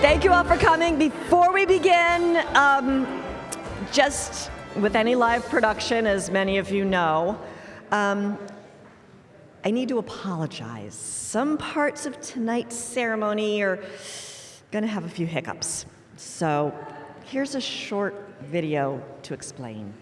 Thank you all for coming. Before we begin, just with any live production, as many of you know, I need to apologize. Some parts of tonight's ceremony are going to have a few hiccups. So here's a short video to explain.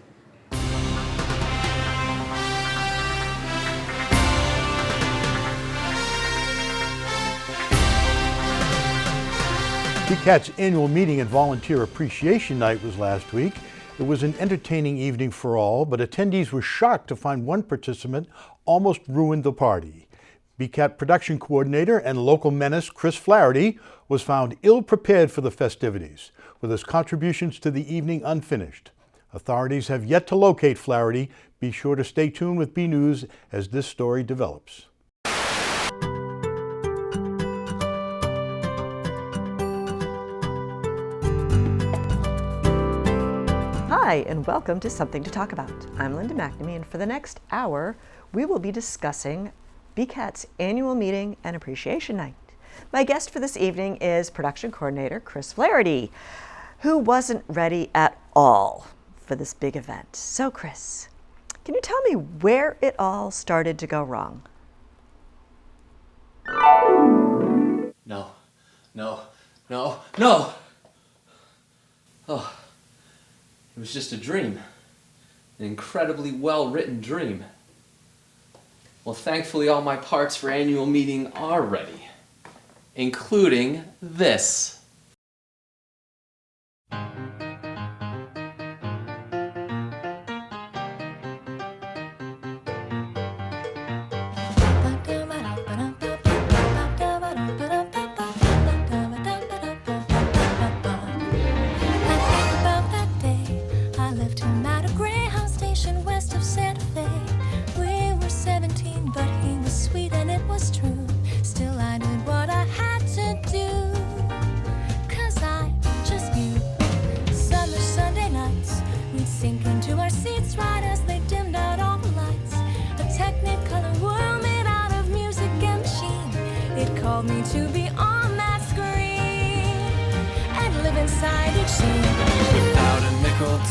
BCAT's annual meeting and volunteer appreciation night was last week. It was an entertaining evening for all, but attendees were shocked to find one participant almost ruined the party. BCAT production coordinator and local menace Chris Flaherty was found ill-prepared for the festivities, with his contributions to the evening unfinished. Authorities have yet to locate Flaherty. Be sure to stay tuned with B News as this story develops. Hi, and welcome to Something to Talk About. I'm Linda McNamee, and for the next hour, we will be discussing BCAT's annual meeting and appreciation night. My guest for this evening is production coordinator Chris Flaherty, who wasn't ready at all for this big event. So, Chris, can you tell me where it all started to go wrong? No. Oh. It was just a dream. An incredibly well-written dream. Well, thankfully all my parts for annual meeting are ready, including this.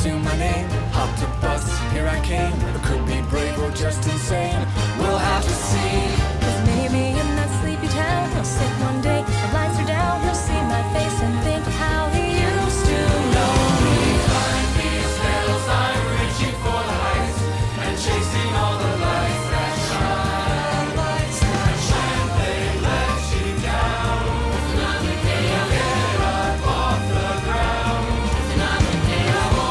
To my name, hopped a bus, here I came. It could be brave or just insane. We'll have to see. There's many of me in that sleepy town. He'll sit one day, the lights are down. He'll see my face and think how he used to know me. Behind these hills, I'm reaching for the heights and chasing all the lights that shine. Lights that shine, they let you down. It's another day, I'll get up off the ground. It's another day, I'll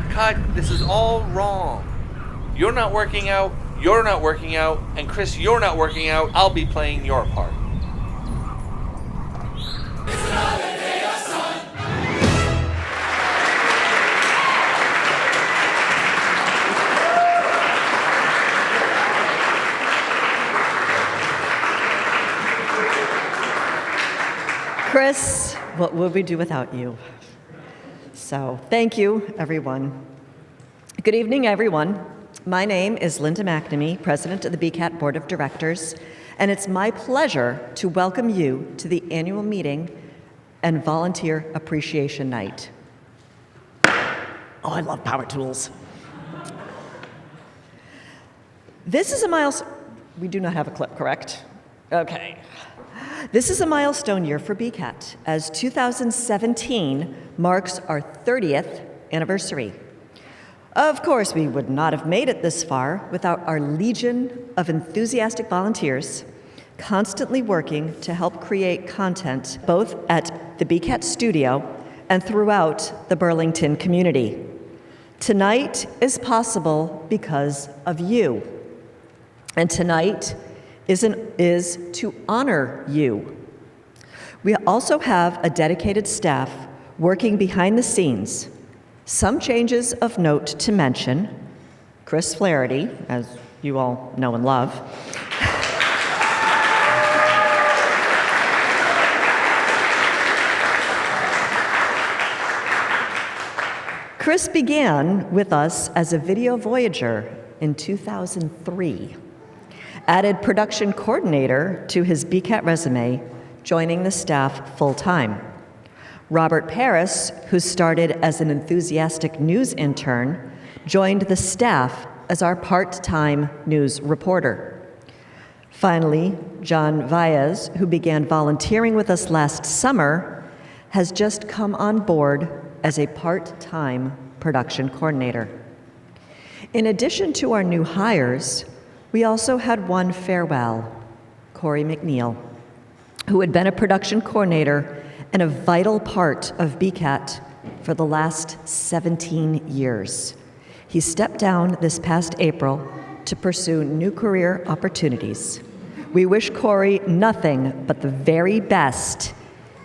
Cut. This is all wrong. You're not working out, and Chris, you're not working out. I'll be playing your part. It's another day of sun. Chris, what would we do without you? So, thank you, everyone. Good evening, everyone. My name is Linda McNamee, President of the BCAT Board of Directors, and it's my pleasure to welcome you to the annual meeting and Volunteer Appreciation Night. Oh, I love power tools. This is a milestone. We do not have a clip, correct? Okay. This is a milestone year for BCAT, as 2017 marks our 30th anniversary. Of course, we would not have made it this far without our legion of enthusiastic volunteers constantly working to help create content both at the BCAT studio and throughout the Burlington community. Tonight is possible because of you. And tonight is to honor you. We also have a dedicated staff working behind the scenes. Some changes of note to mention: Chris Flaherty, as you all know and love. Chris began with us as a video voyager in 2003, added production coordinator to his BCAT resume, joining the staff full-time. Robert Paris, who started as an enthusiastic news intern, joined the staff as our part-time news reporter. Finally, John Valles, who began volunteering with us last summer, has just come on board as a part-time production coordinator. In addition to our new hires, we also had one farewell, Corey McNeil, who had been a production coordinator and a vital part of BCAT for the last 17 years. He stepped down this past April to pursue new career opportunities. We wish Corey nothing but the very best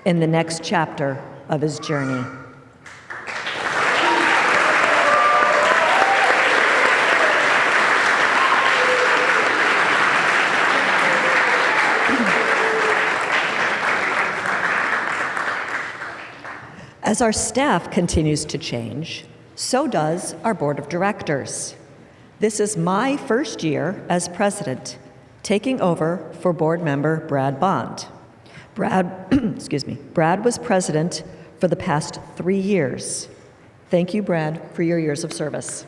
in the next chapter of his journey. As our staff continues to change, so does our board of directors. This is my first year as president, taking over for board member Brad Bond. Brad was president for the past 3 years. Thank you, Brad, for your years of service.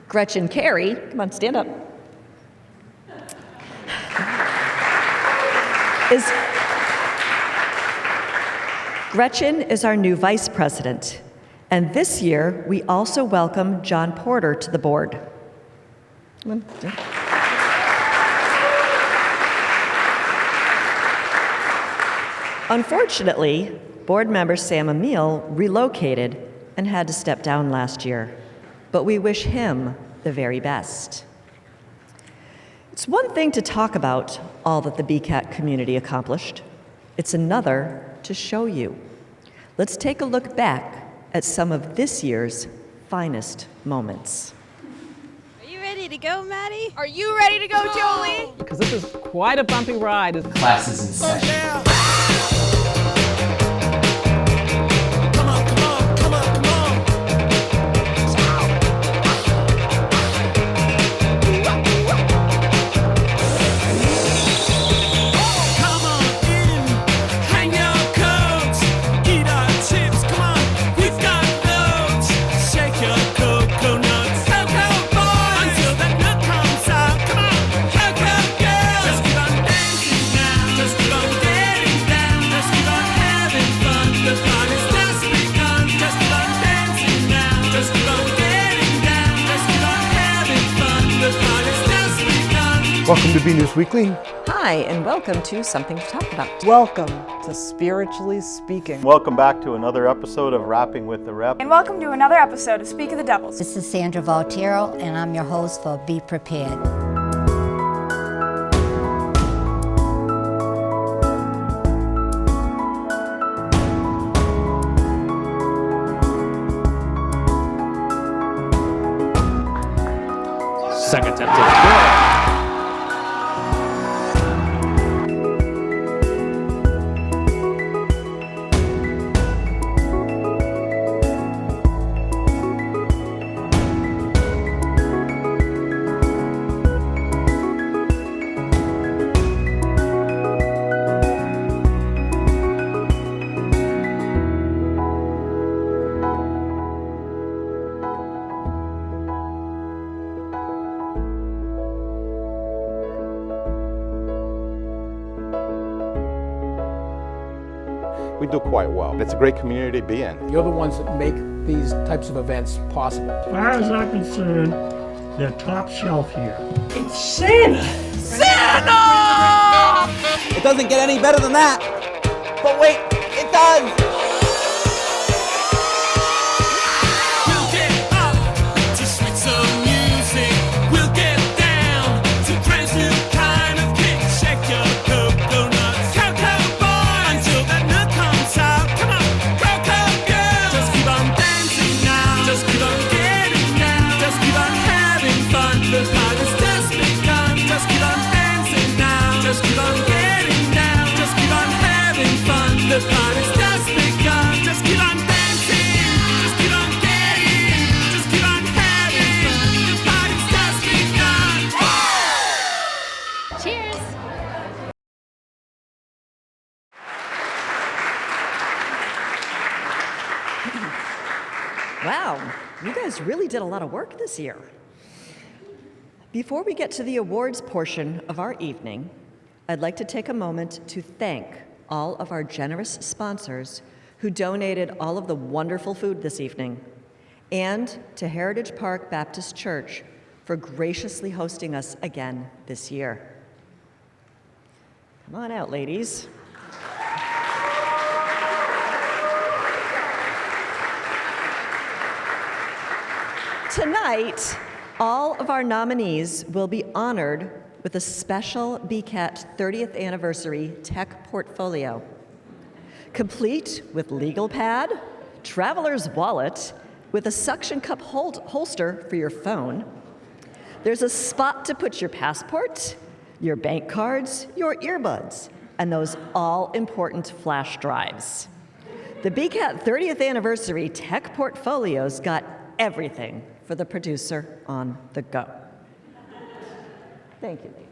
Gretchen Carey, come on, stand up. Gretchen is our new vice president, and this year we also welcome John Porter to the board. Unfortunately, board member Sam Emile relocated and had to step down last year, but we wish him the very best. It's one thing to talk about all that the BCAT community accomplished. It's another to show you. Let's take a look back at some of this year's finest moments. Are you ready to go, Maddie? Are you ready to go, Jolie? Because this is quite a bumpy ride. Classes in session. Welcome to B News Weekly. Hi, and welcome to Something to Talk About. Welcome to Spiritually Speaking. Welcome back to another episode of Rapping with the Rep. And welcome to another episode of Speak of the Devils. This is Sandra Valtero, and I'm your host for Be Prepared. Second attempt is good. We do quite well. It's a great community to be in. You're the ones that make these types of events possible. As far as I'm concerned, They're top shelf here. It's Santa! Santa! It doesn't get any better than that. But wait, it does! We'll get up to sweet soul music. We'll get down to brand new kind of kick. Shake your coconuts, cocoa boy, until that nut comes out. Come on, cocoa girl, just keep on dancing now. Just keep on getting down. Just keep on having fun. The party's just begun. Just keep on dancing now. Just keep on getting down. Just keep on having fun. The party's just begun. Just keep on dancing. Just keep on getting. Just keep on having fun. The party's just begun. Cheers. Wow, you guys really did a lot of work this year. Before we get to the awards portion of our evening, I'd like to take a moment to thank all of our generous sponsors who donated all of the wonderful food this evening, and to Heritage Park Baptist Church for graciously hosting us again this year. Come on out, ladies. Tonight, all of our nominees will be honored with a special BCAT 30th Anniversary Tech Portfolio, complete with legal pad, traveler's wallet, with a suction cup holster for your phone. There's a spot to put your passport, your bank cards, your earbuds, and those all-important flash drives. The BCAT 30th Anniversary Tech Portfolio's got everything for the producer on the go. Thank you, ladies.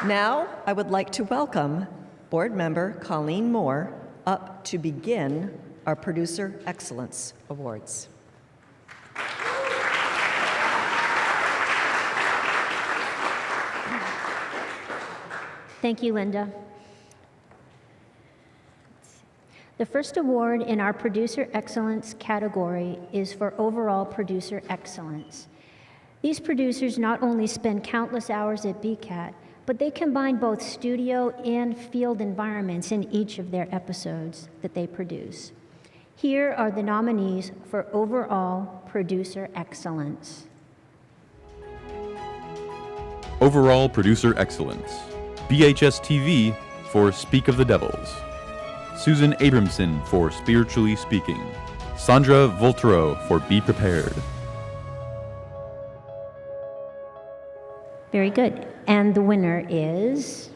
Now, I would like to welcome Board Member Colleen Moore up to begin our Producer Excellence Awards. Thank you, Linda. The first award in our Producer Excellence category is for overall producer excellence. These producers not only spend countless hours at BCAT, but they combine both studio and field environments in each of their episodes that they produce. Here are the nominees for overall producer excellence. Overall Producer Excellence. BHS TV for Speak of the Devils. Susan Abramson for Spiritually Speaking. Sandra Voltero for Be Prepared. Very good. And the winner is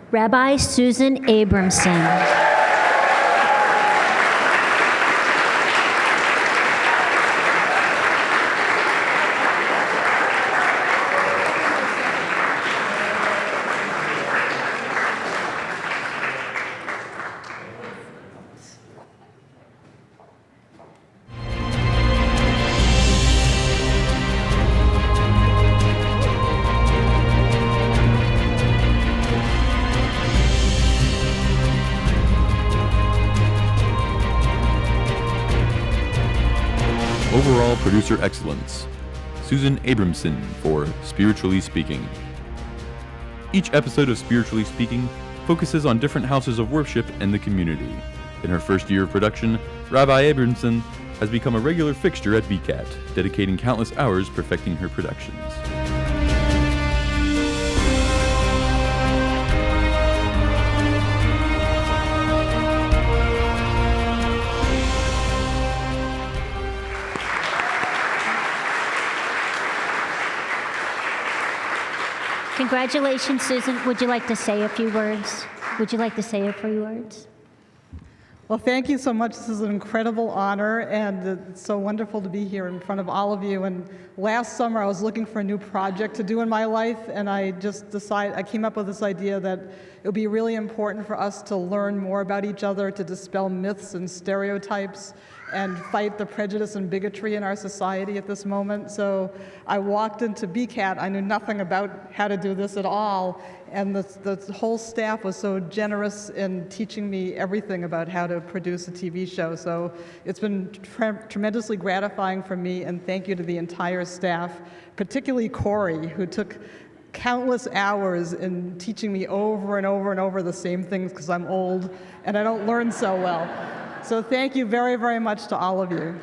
Rabbi Susan Abramson. Overall Producer Excellence. Susan Abramson for Spiritually Speaking. Each episode of Spiritually Speaking focuses on different houses of worship and the community. In her first year of production, Rabbi Abramson has become a regular fixture at BCAT, dedicating countless hours perfecting her productions. Congratulations, Susan. Would you like to say a few words? Would you like to say a few words? Well, thank you so much. This is an incredible honor, and it's so wonderful to be here in front of all of you. And last summer, I was looking for a new project to do in my life, and I came up with this idea that it would be really important for us to learn more about each other, to dispel myths and stereotypes, and fight the prejudice and bigotry in our society at this moment. So I walked into BCAT. I knew nothing about how to do this at all, And the whole staff was so generous in teaching me everything about how to produce a TV show. So it's been tremendously gratifying for me, and thank you to the entire staff, particularly Corey, who took countless hours in teaching me over and over and over the same things because I'm old and I don't learn so well. So thank you very, very much to all of you.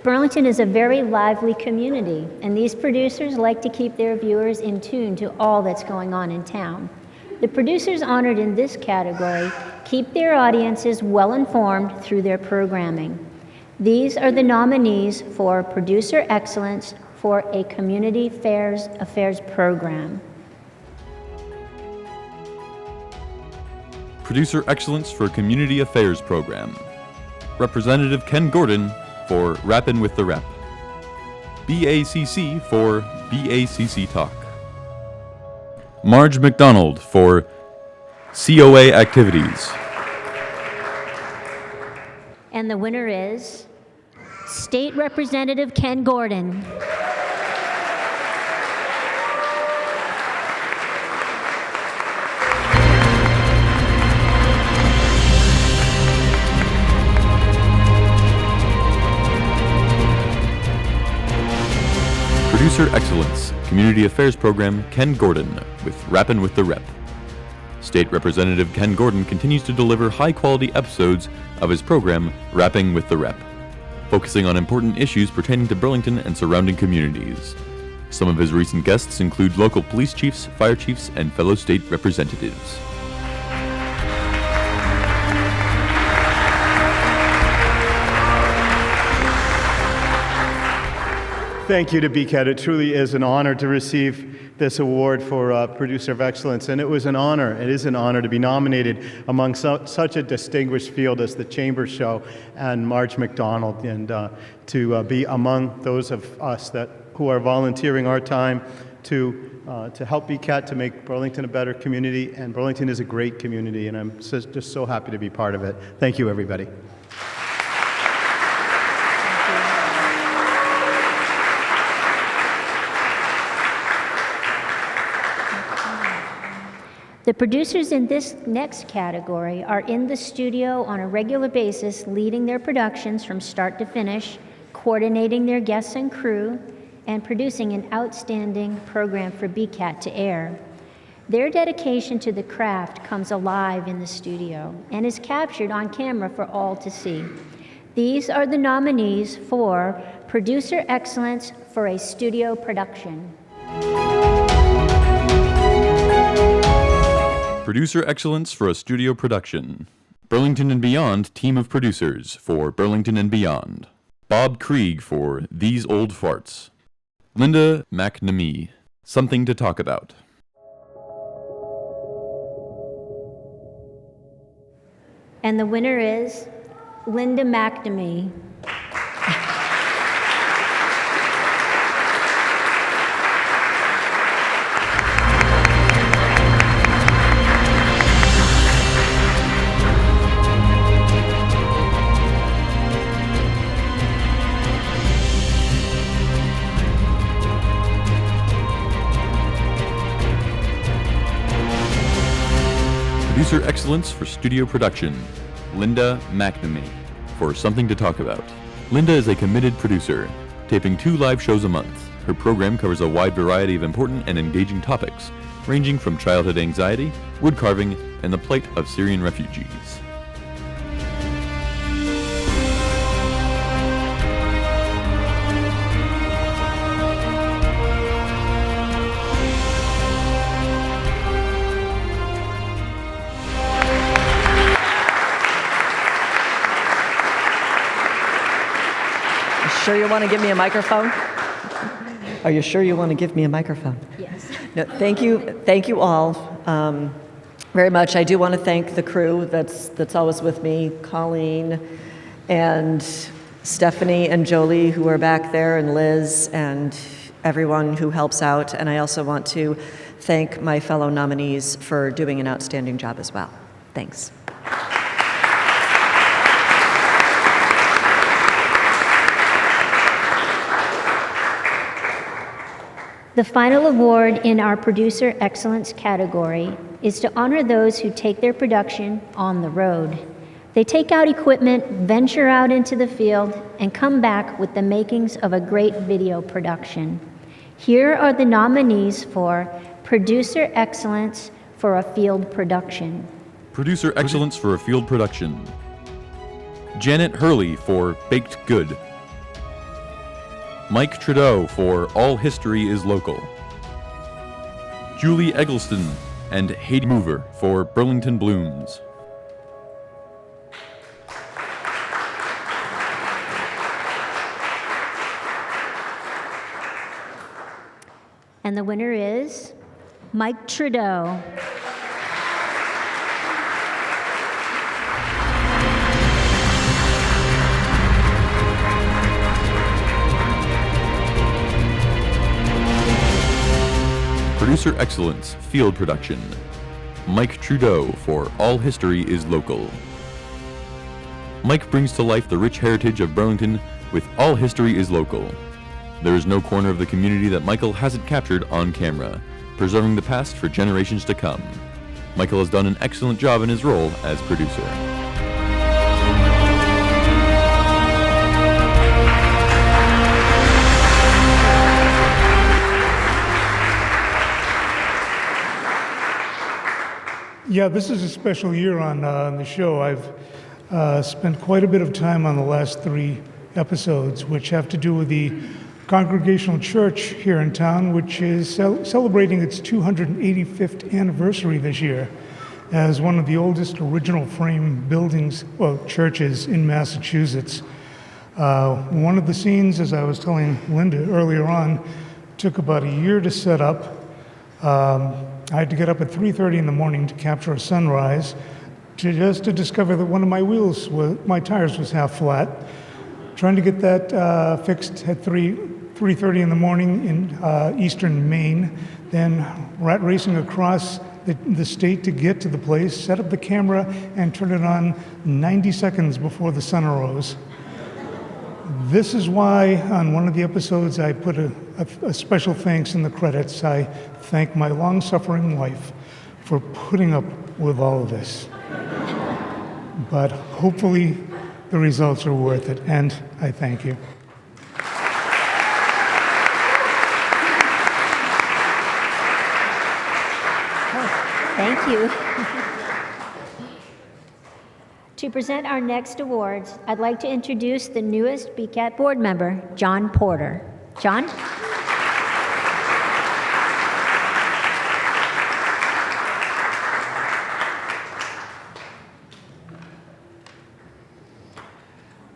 Burlington is a very lively community, and these producers like to keep their viewers in tune to all that's going on in town. The producers honored in this category keep their audiences well informed through their programming. These are the nominees for Producer Excellence for a Community Affairs program. Producer Excellence for Community Affairs program. Representative Ken Gordon for Rappin' with the Rep. BACC for BACC Talk. Marge McDonald for COA Activities. And the winner is State Representative Ken Gordon. Producer Excellence, Community Affairs Program, Ken Gordon, with Rappin' with the Rep. State Representative Ken Gordon continues to deliver high-quality episodes of his program, Rapping with the Rep, focusing on important issues pertaining to Burlington and surrounding communities. Some of his recent guests include local police chiefs, fire chiefs, and fellow state representatives. Thank you to BCAT. It truly is an honor to receive this award for Producer of Excellence, and it is an honor to be nominated among such a distinguished field as the Chamber Show and Marge McDonald, and to be among those of us who are volunteering our time to help BCAT to make Burlington a better community, and Burlington is a great community, and I'm just so happy to be part of it. Thank you, everybody. The producers in this next category are in the studio on a regular basis, leading their productions from start to finish, coordinating their guests and crew, and producing an outstanding program for BCAT to air. Their dedication to the craft comes alive in the studio and is captured on camera for all to see. These are the nominees for Producer Excellence for a Studio Production. Producer Excellence for a Studio Production. Burlington and Beyond Team of Producers for Burlington and Beyond. Bob Krieg for These Old Farts. Linda McNamee, Something to Talk About. And the winner is Linda McNamee. Producer Excellence for Studio Production, Linda McNamee, for Something to Talk About. Linda is a committed producer, taping 2 live shows a month. Her program covers a wide variety of important and engaging topics, ranging from childhood anxiety, wood carving, and the plight of Syrian refugees. Sure you want to give me a microphone? Are you sure you want to give me a microphone? Yes. No, thank you all very much. I do want to thank the crew that's always with me, Colleen and Stephanie and Jolie, who are back there, and Liz and everyone who helps out. And I also want to thank my fellow nominees for doing an outstanding job as well. Thanks. The final award in our Producer Excellence category is to honor those who take their production on the road. They take out equipment, venture out into the field, and come back with the makings of a great video production. Here are the nominees for Producer Excellence for a Field Production. Producer Excellence for a Field Production. Janet Hurley for Baked Good. Mike Trudeau for All History is Local. Julie Eggleston and Haiti Mover for Burlington Blooms. And the winner is Mike Trudeau. Producer Excellence Field Production. Mike Trudeau for All History is Local. Mike brings to life the rich heritage of Burlington with All History is Local. There is no corner of the community that Michael hasn't captured on camera, preserving the past for generations to come. Michael has done an excellent job in his role as producer. Yeah, this is a special year on the show. I've spent quite a bit of time on the last 3 episodes, which have to do with the Congregational Church here in town, which is celebrating its 285th anniversary this year as one of the oldest original frame buildings, churches in Massachusetts. One of the scenes, as I was telling Linda earlier on, took about a year to set up. I had to get up at 3:30 in the morning to capture a sunrise, just to discover that one of my tires was half flat. Trying to get that fixed at 3:30 in the morning in eastern Maine, then rat racing across the state to get to the place, set up the camera, and turn it on 90 seconds before the sun arose. This is why on one of the episodes I put a special thanks in the credits. I thank my long-suffering wife for putting up with all of this. But hopefully the results are worth it, and I thank you. Thank you. To present our next awards, I'd like to introduce the newest BCAT board member, John Porter. John?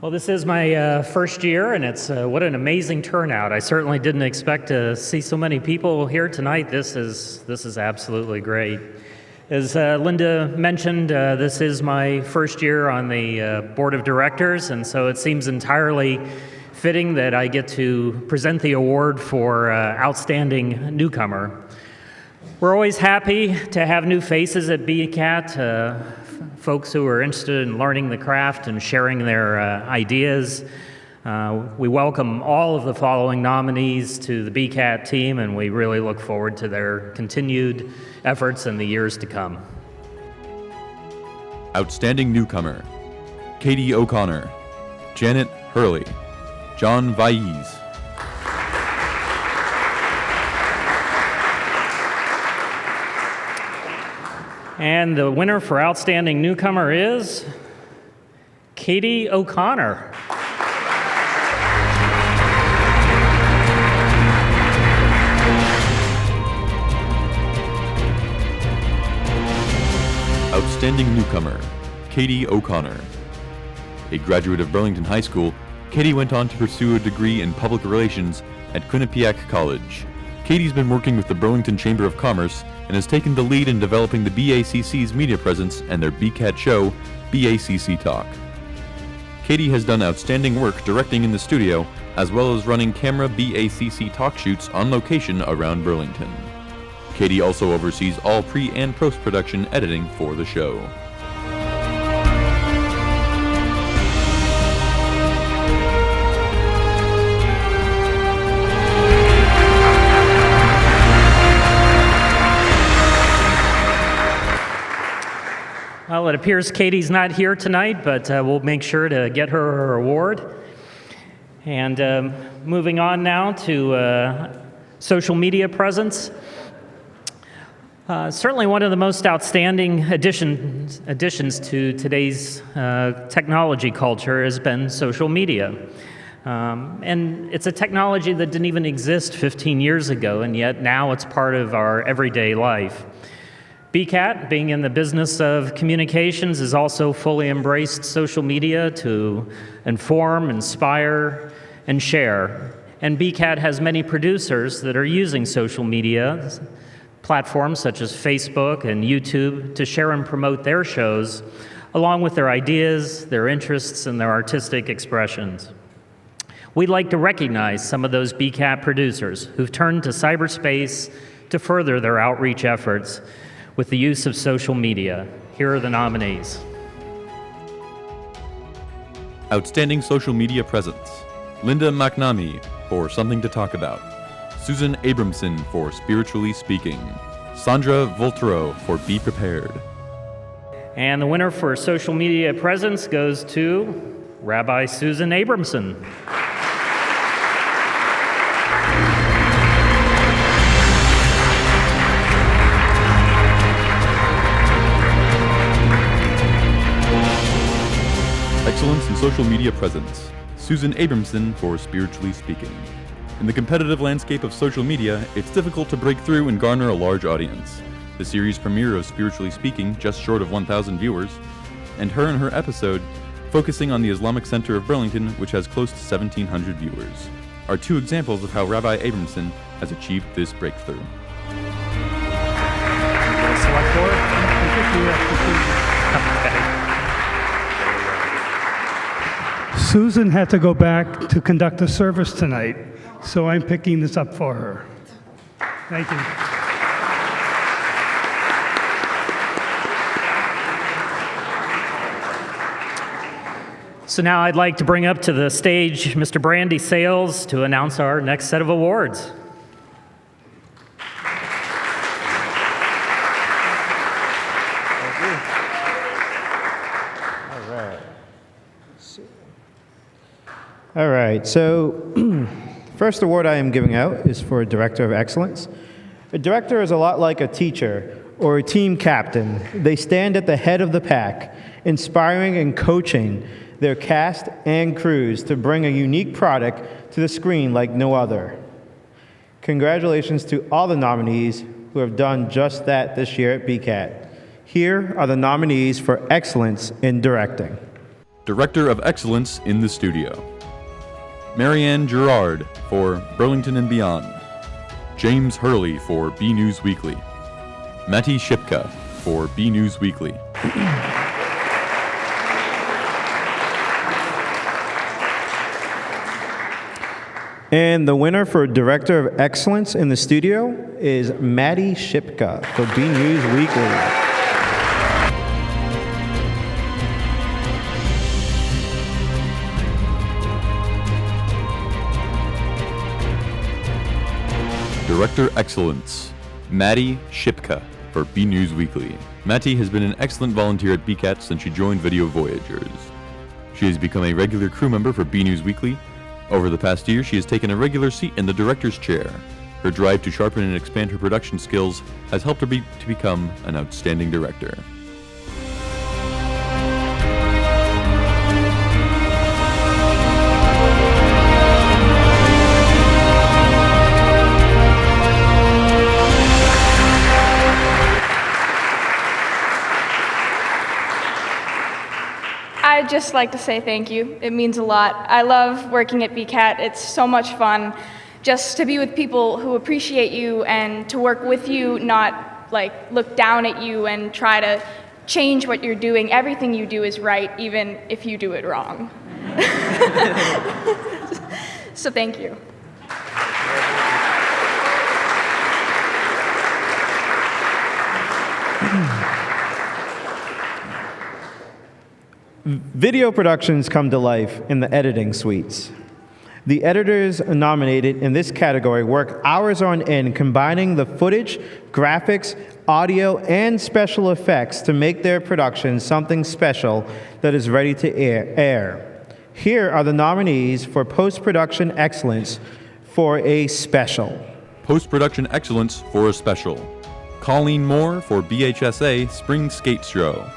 Well, this is my first year, and it's what an amazing turnout. I certainly didn't expect to see so many people here tonight. This is absolutely great. As Linda mentioned, this is my first year on the Board of Directors, and so it seems entirely fitting that I get to present the award for Outstanding Newcomer. We're always happy to have new faces at BCAT, folks who are interested in learning the craft and sharing their ideas. We welcome all of the following nominees to the BCAT team, and we really look forward to their continued efforts in the years to come. Outstanding Newcomer. Katie O'Connor. Janet Hurley. John Vaiz. And the winner for Outstanding Newcomer is Katie O'Connor. Outstanding Newcomer, Katie O'Connor. A graduate of Burlington High School, Katie went on to pursue a degree in public relations at Quinnipiac College. Katie's been working with the Burlington Chamber of Commerce and has taken the lead in developing the BACC's media presence and their BCAT show, BACC Talk. Katie has done outstanding work directing in the studio, as well as running camera BACC talk shoots on location around Burlington. Katie also oversees all pre- and post-production editing for the show. Well, it appears Katie's not here tonight, but we'll make sure to get her award. And moving on now to social media presence. Certainly one of the most outstanding additions to today's technology culture has been social media. And it's a technology that didn't even exist 15 years ago, and yet now it's part of our everyday life. BCAT, being in the business of communications, has also fully embraced social media to inform, inspire, and share. And BCAT has many producers that are using social media platforms such as Facebook and YouTube to share and promote their shows, along with their ideas, their interests, and their artistic expressions. We'd like to recognize some of those BCAT producers who've turned to cyberspace to further their outreach efforts with the use of social media. Here are the nominees. Outstanding social media presence. Linda McNamee for Something to Talk About. Susan Abramson for Spiritually Speaking. Sandra Voltero for Be Prepared. And the winner for social media presence goes to Rabbi Susan Abramson. Excellence in Social Media Presence. Susan Abramson for Spiritually Speaking. In the competitive landscape of social media, it's difficult to break through and garner a large audience. The series premiere of Spiritually Speaking, just short of 1,000 viewers, and her episode, focusing on the Islamic Center of Burlington, which has close to 1,700 viewers, are two examples of how Rabbi Abramson has achieved this breakthrough. Susan had to go back to conduct a service tonight, so I'm picking this up for her. Thank you. So now I'd like to bring up to the stage Mr. Brandy Sales to announce our next set of awards. All right, so first award I am giving out is for Director of Excellence. A director is a lot like a teacher or a team captain. They stand at the head of the pack, inspiring and coaching their cast and crews to bring a unique product to the screen like no other. Congratulations to all the nominees who have done just that this year at BCAT. Here are the nominees for Excellence in Directing. Director of Excellence in the Studio. Marianne Gerard for Burlington and Beyond. James Hurley for B News Weekly. Matti Shipka for B News Weekly. And the winner for Director of Excellence in the Studio is Matti Shipka for B News Weekly. Director Excellence, Matti Shipka for B News Weekly. Matti has been an excellent volunteer at BCAT since she joined Video Voyagers. She has become a regular crew member for B News Weekly. Over the past year, she has taken a regular seat in the director's chair. Her drive to sharpen and expand her production skills has helped her to become an outstanding director. I'd just like to say thank you. It means a lot. I love working at BCAT. It's so much fun just to be with people who appreciate you and to work with you, not like look down at you and try to change what you're doing. Everything you do is right, even if you do it wrong. So thank you. Video productions come to life in the editing suites. The editors nominated in this category work hours on end combining the footage, graphics, audio, and special effects to make their production something special that is ready to air. Here are the nominees for Post-Production Excellence for a Special. Post-Production Excellence for a Special. Colleen Moore for BHSA Spring Skate Show.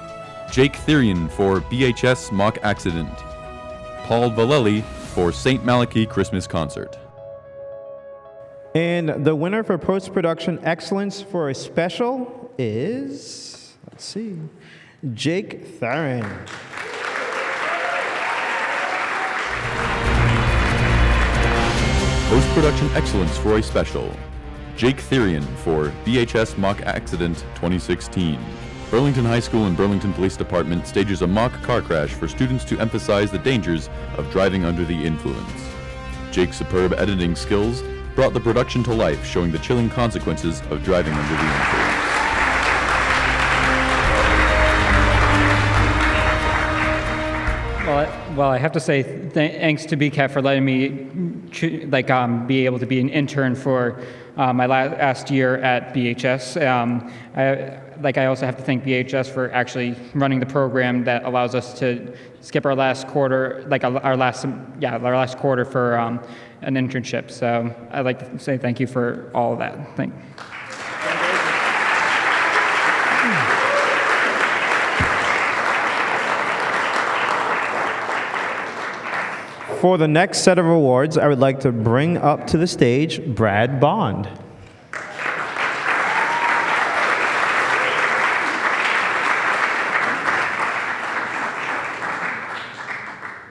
Jake Therian for BHS Mock Accident. Paul Valelli for St. Malachi Christmas Concert. And the winner for Post-Production Excellence for a Special is, let's see, Jake Therian. Post-Production Excellence for a Special. Jake Therian for BHS Mock Accident 2016. Burlington High School and Burlington Police Department stages a mock car crash for students to emphasize the dangers of driving under the influence. Jake's superb editing skills brought the production to life, showing the chilling consequences of driving under the influence. Well, I have to say thanks to BCAT for letting me be able to be an intern for my last year at BHS. I also have to thank BHS for actually running the program that allows us to skip our last quarter, our last quarter for an internship. So I'd like to say thank you for all of that. Thank you. For the next set of awards, I would like to bring up to the stage Brad Bond.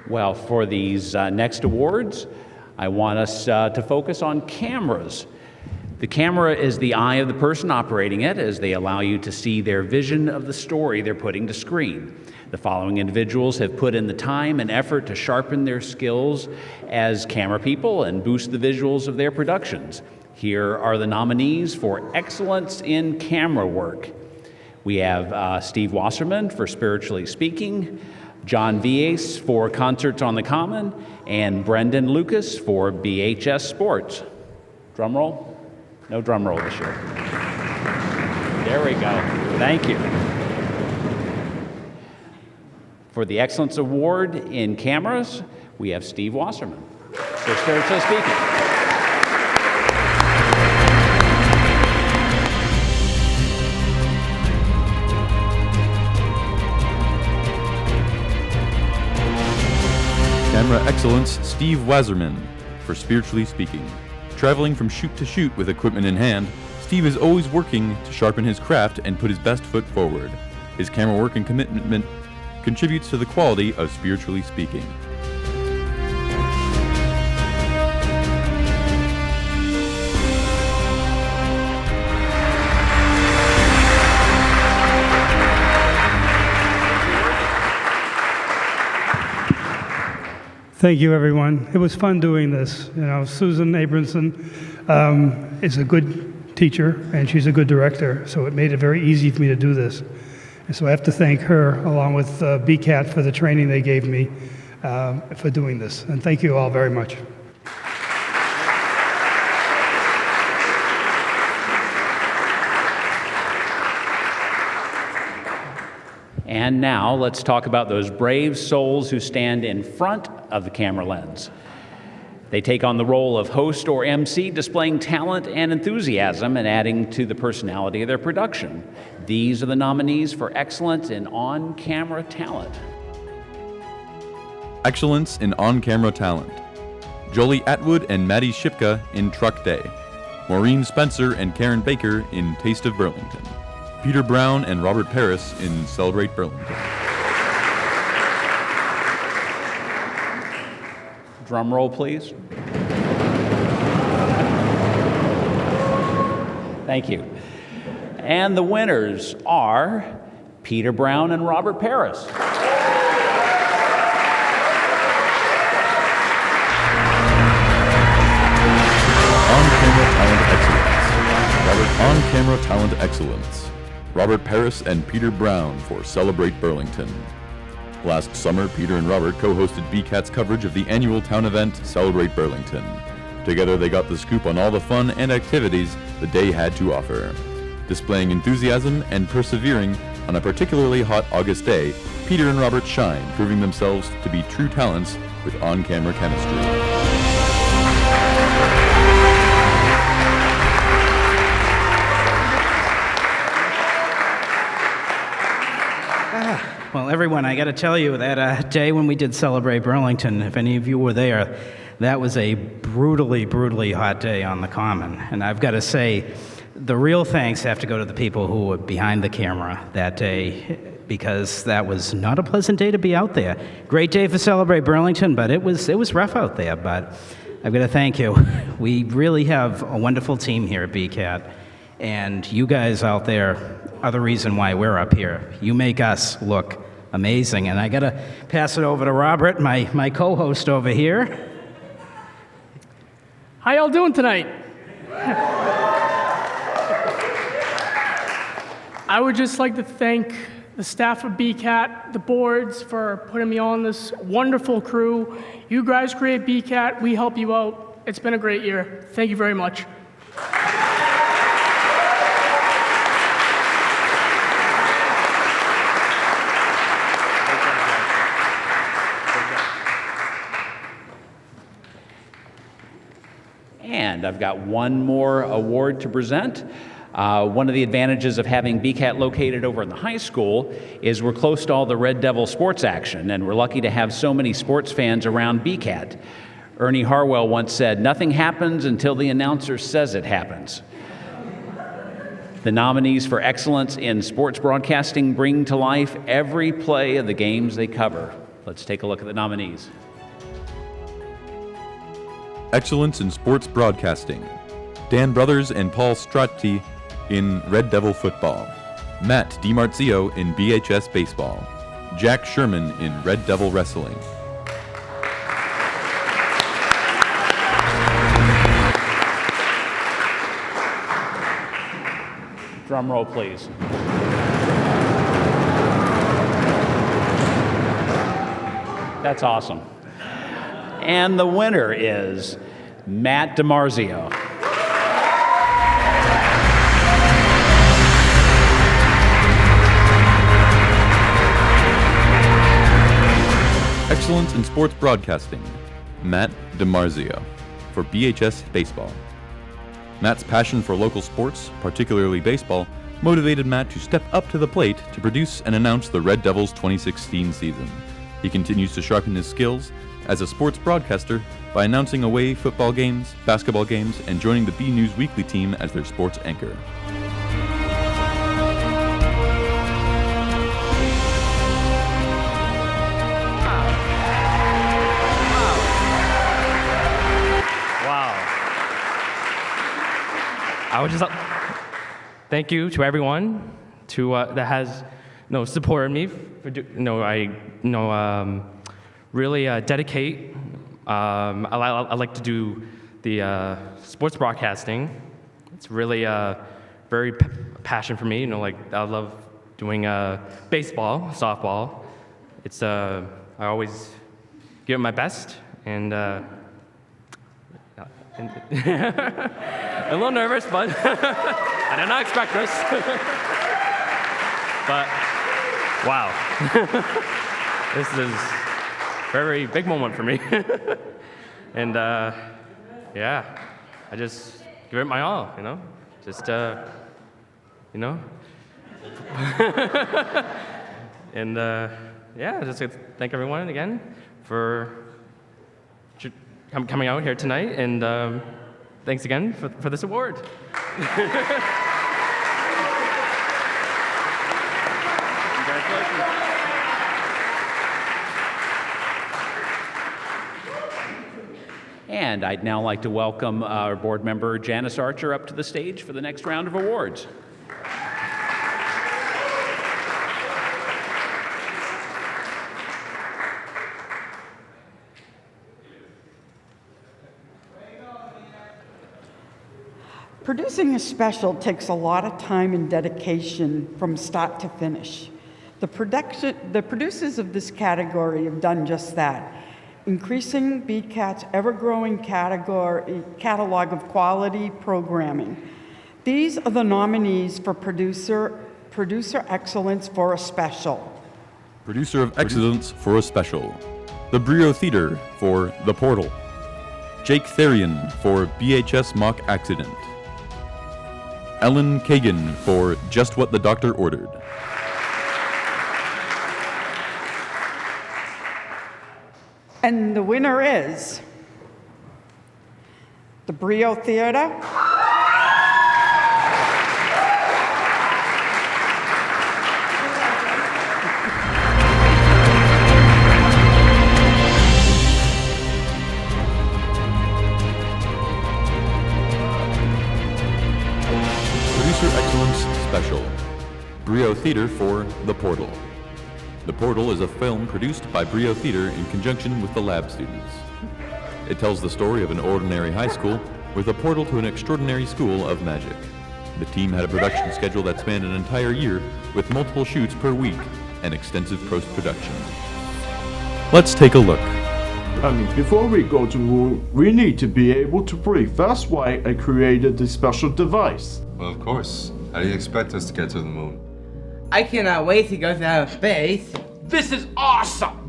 Well, for these next awards, I want us to focus on cameras. The camera is the eye of the person operating it, as they allow you to see their vision of the story they're putting to screen. The following individuals have put in the time and effort to sharpen their skills as camera people and boost the visuals of their productions. Here are the nominees for Excellence in Camera Work. We have Steve Wasserman for Spiritually Speaking, John Vies for Concerts on the Common, and Brendan Lucas for BHS Sports. Drum roll? No drum roll this year. There we go. Thank you. For the Excellence Award in Cameras, we have Steve Wasserman for Spiritually Speaking. Camera Excellence, Steve Wasserman for Spiritually Speaking. Traveling from shoot to shoot with equipment in hand, Steve is always working to sharpen his craft and put his best foot forward. His camera work and commitment contributes to the quality of Spiritually Speaking. Thank you, everyone. It was fun doing this. You know, Susan Abramson is a good teacher, and she's a good director, so it made it very easy for me to do this. And so I have to thank her, along with BCAT, for the training they gave me for doing this. And thank you all very much. And now let's talk about those brave souls who stand in front of the camera lens. They take on the role of host or MC, displaying talent and enthusiasm and adding to the personality of their production. These are the nominees for Excellence in On-Camera Talent. Excellence in On-Camera Talent. Jolie Atwood and Maddie Shipka in Truck Day. Maureen Spencer and Karen Baker in Taste of Burlington. Peter Brown and Robert Paris in Celebrate Burlington. Drum roll, please. Thank you. And the winners are Peter Brown and Robert Paris. On-Camera Talent Excellence. On-Camera Talent Excellence. Robert Paris and Peter Brown for Celebrate Burlington. Last summer, Peter and Robert co-hosted BCAT's coverage of the annual town event, Celebrate Burlington. Together, they got the scoop on all the fun and activities the day had to offer. Displaying enthusiasm and persevering on a particularly hot August day, Peter and Robert shine, proving themselves to be true talents with on-camera chemistry. Well, everyone, I got to tell you that day when we did Celebrate Burlington, if any of you were there, that was a brutally, brutally hot day on the Common. And I've got to say, the real thanks have to go to the people who were behind the camera that day, because that was not a pleasant day to be out there. Great day for Celebrate Burlington, but it was rough out there. But I've got to thank you. We really have a wonderful team here at BCAT, and you guys out there are the reason why we're up here. You make us look amazing. And I got to pass it over to Robert, my co-host over here. How y'all doing tonight? I would just like to thank the staff of BCAT, the boards, for putting me on this wonderful crew. You guys create BCAT, we help you out. It's been a great year. Thank you very much. And I've got one more award to present. One of the advantages of having BCAT located over in the high school is we're close to all the Red Devil sports action, and we're lucky to have so many sports fans around BCAT. Ernie Harwell once said, "Nothing happens until the announcer says it happens." The nominees for excellence in sports broadcasting bring to life every play of the games they cover. Let's take a look at the nominees. Excellence in Sports Broadcasting. Dan Brothers and Paul Strati in Red Devil Football. Matt DiMarzio in BHS Baseball. Jack Sherman in Red Devil Wrestling. Drum roll, please. That's awesome. And the winner is Matt DiMarzio. Excellence in Sports Broadcasting. Matt DiMarzio for BHS Baseball. Matt's passion for local sports, particularly baseball, motivated Matt to step up to the plate to produce and announce the Red Devils' 2016 season. He continues to sharpen his skills as a sports broadcaster by announcing away football games, basketball games, and joining the B News Weekly team as their sports anchor. I would just thank you to everyone that has supported me for really dedicate. I like to do the sports broadcasting. It's really very passion for me. I love doing baseball, softball. It's I always give it my best, and a little nervous, but I did not expect this. But wow, this is a very big moment for me. And yeah, I just give it my all, just and yeah, just thank everyone again for coming out here tonight, and thanks again for this award. And I'd now like to welcome our board member Janice Archer up to the stage for the next round of awards. Producing a special takes a lot of time and dedication from start to finish. The producers of this category have done just that, increasing BCAT's ever-growing catalog of quality programming. These are the nominees for Producer Excellence for a Special. Producer of Excellence for a Special. The Brio Theater for The Portal. Jake Therian for BHS Mock Accident. Ellen Kagan for Just What the Doctor Ordered. And the winner is the Brio Theater. Producer Excellence Special. Brio Theater for The Portal. The Portal is a film produced by Brio Theater in conjunction with the lab students. It tells the story of an ordinary high school with a portal to an extraordinary school of magic. The team had a production schedule that spanned an entire year with multiple shoots per week and extensive post-production. Let's take a look. Before we go to moon, we need to be able to breathe. That's why I created this special device. Well, of course. How do you expect us to get to the moon? I cannot wait to go to outer space. This is awesome!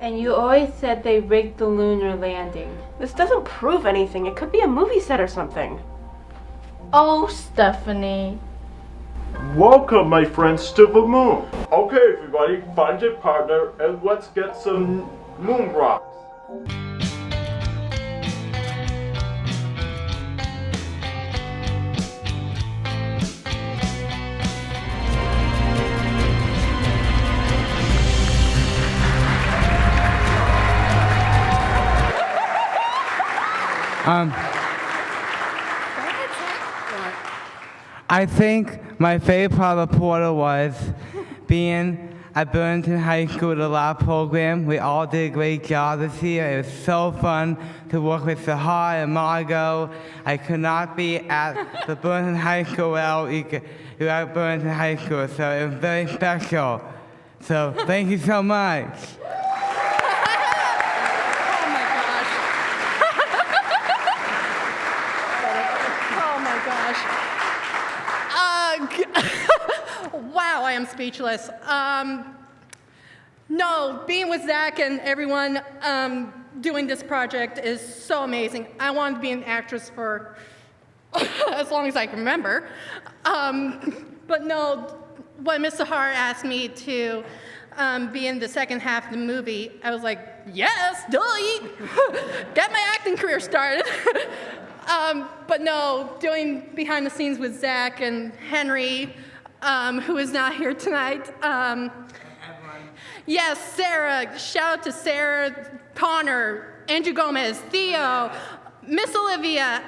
And you always said they rigged the lunar landing. This doesn't prove anything. It could be a movie set or something. Oh, Stephanie. Welcome, my friends, to the moon. Okay, everybody, find your partner and let's get some moon rocks. I think my favorite part of the portal was being at Burlington High School, the lab program. We all did a great job this year. It was so fun to work with Sahar and Margot. I could not be at the Burlington High School without you at Burlington High School, so it was very special. So thank you so much. Wow, I am speechless. No, being with Zach and everyone doing this project is so amazing. I wanted to be an actress for as long as I can remember. But no, when Ms. Sahar asked me to be in the second half of the movie, I was like, yes, duh, get my acting career started. But no, doing behind the scenes with Zach and Henry, who is not here tonight. Yes, Sarah, shout out to Sarah, Connor, Andrew Gomez, Theo, Miss Olivia,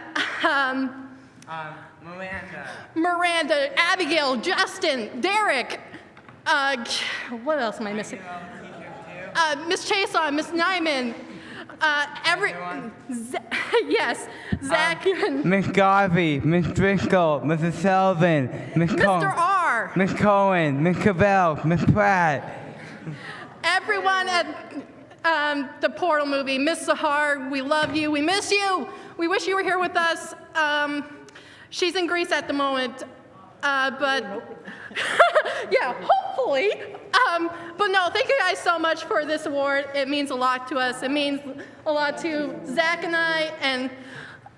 Miranda, Abigail, Justin, Derek, what else am I missing? Miss Chason, Miss Nyman, yes, Zach and Miss Garvey, Miss Driscoll, Mrs. Sullivan, Mr. R. Miss Cohen, Miss Cavell, Miss Pratt. Everyone at the Portal movie, Miss Sahar, we love you, we miss you. We wish you were here with us. She's in Greece at the moment, but yeah, hopefully. But no, thank you guys so much for this award. It means a lot to us. It means a lot to Zach and I and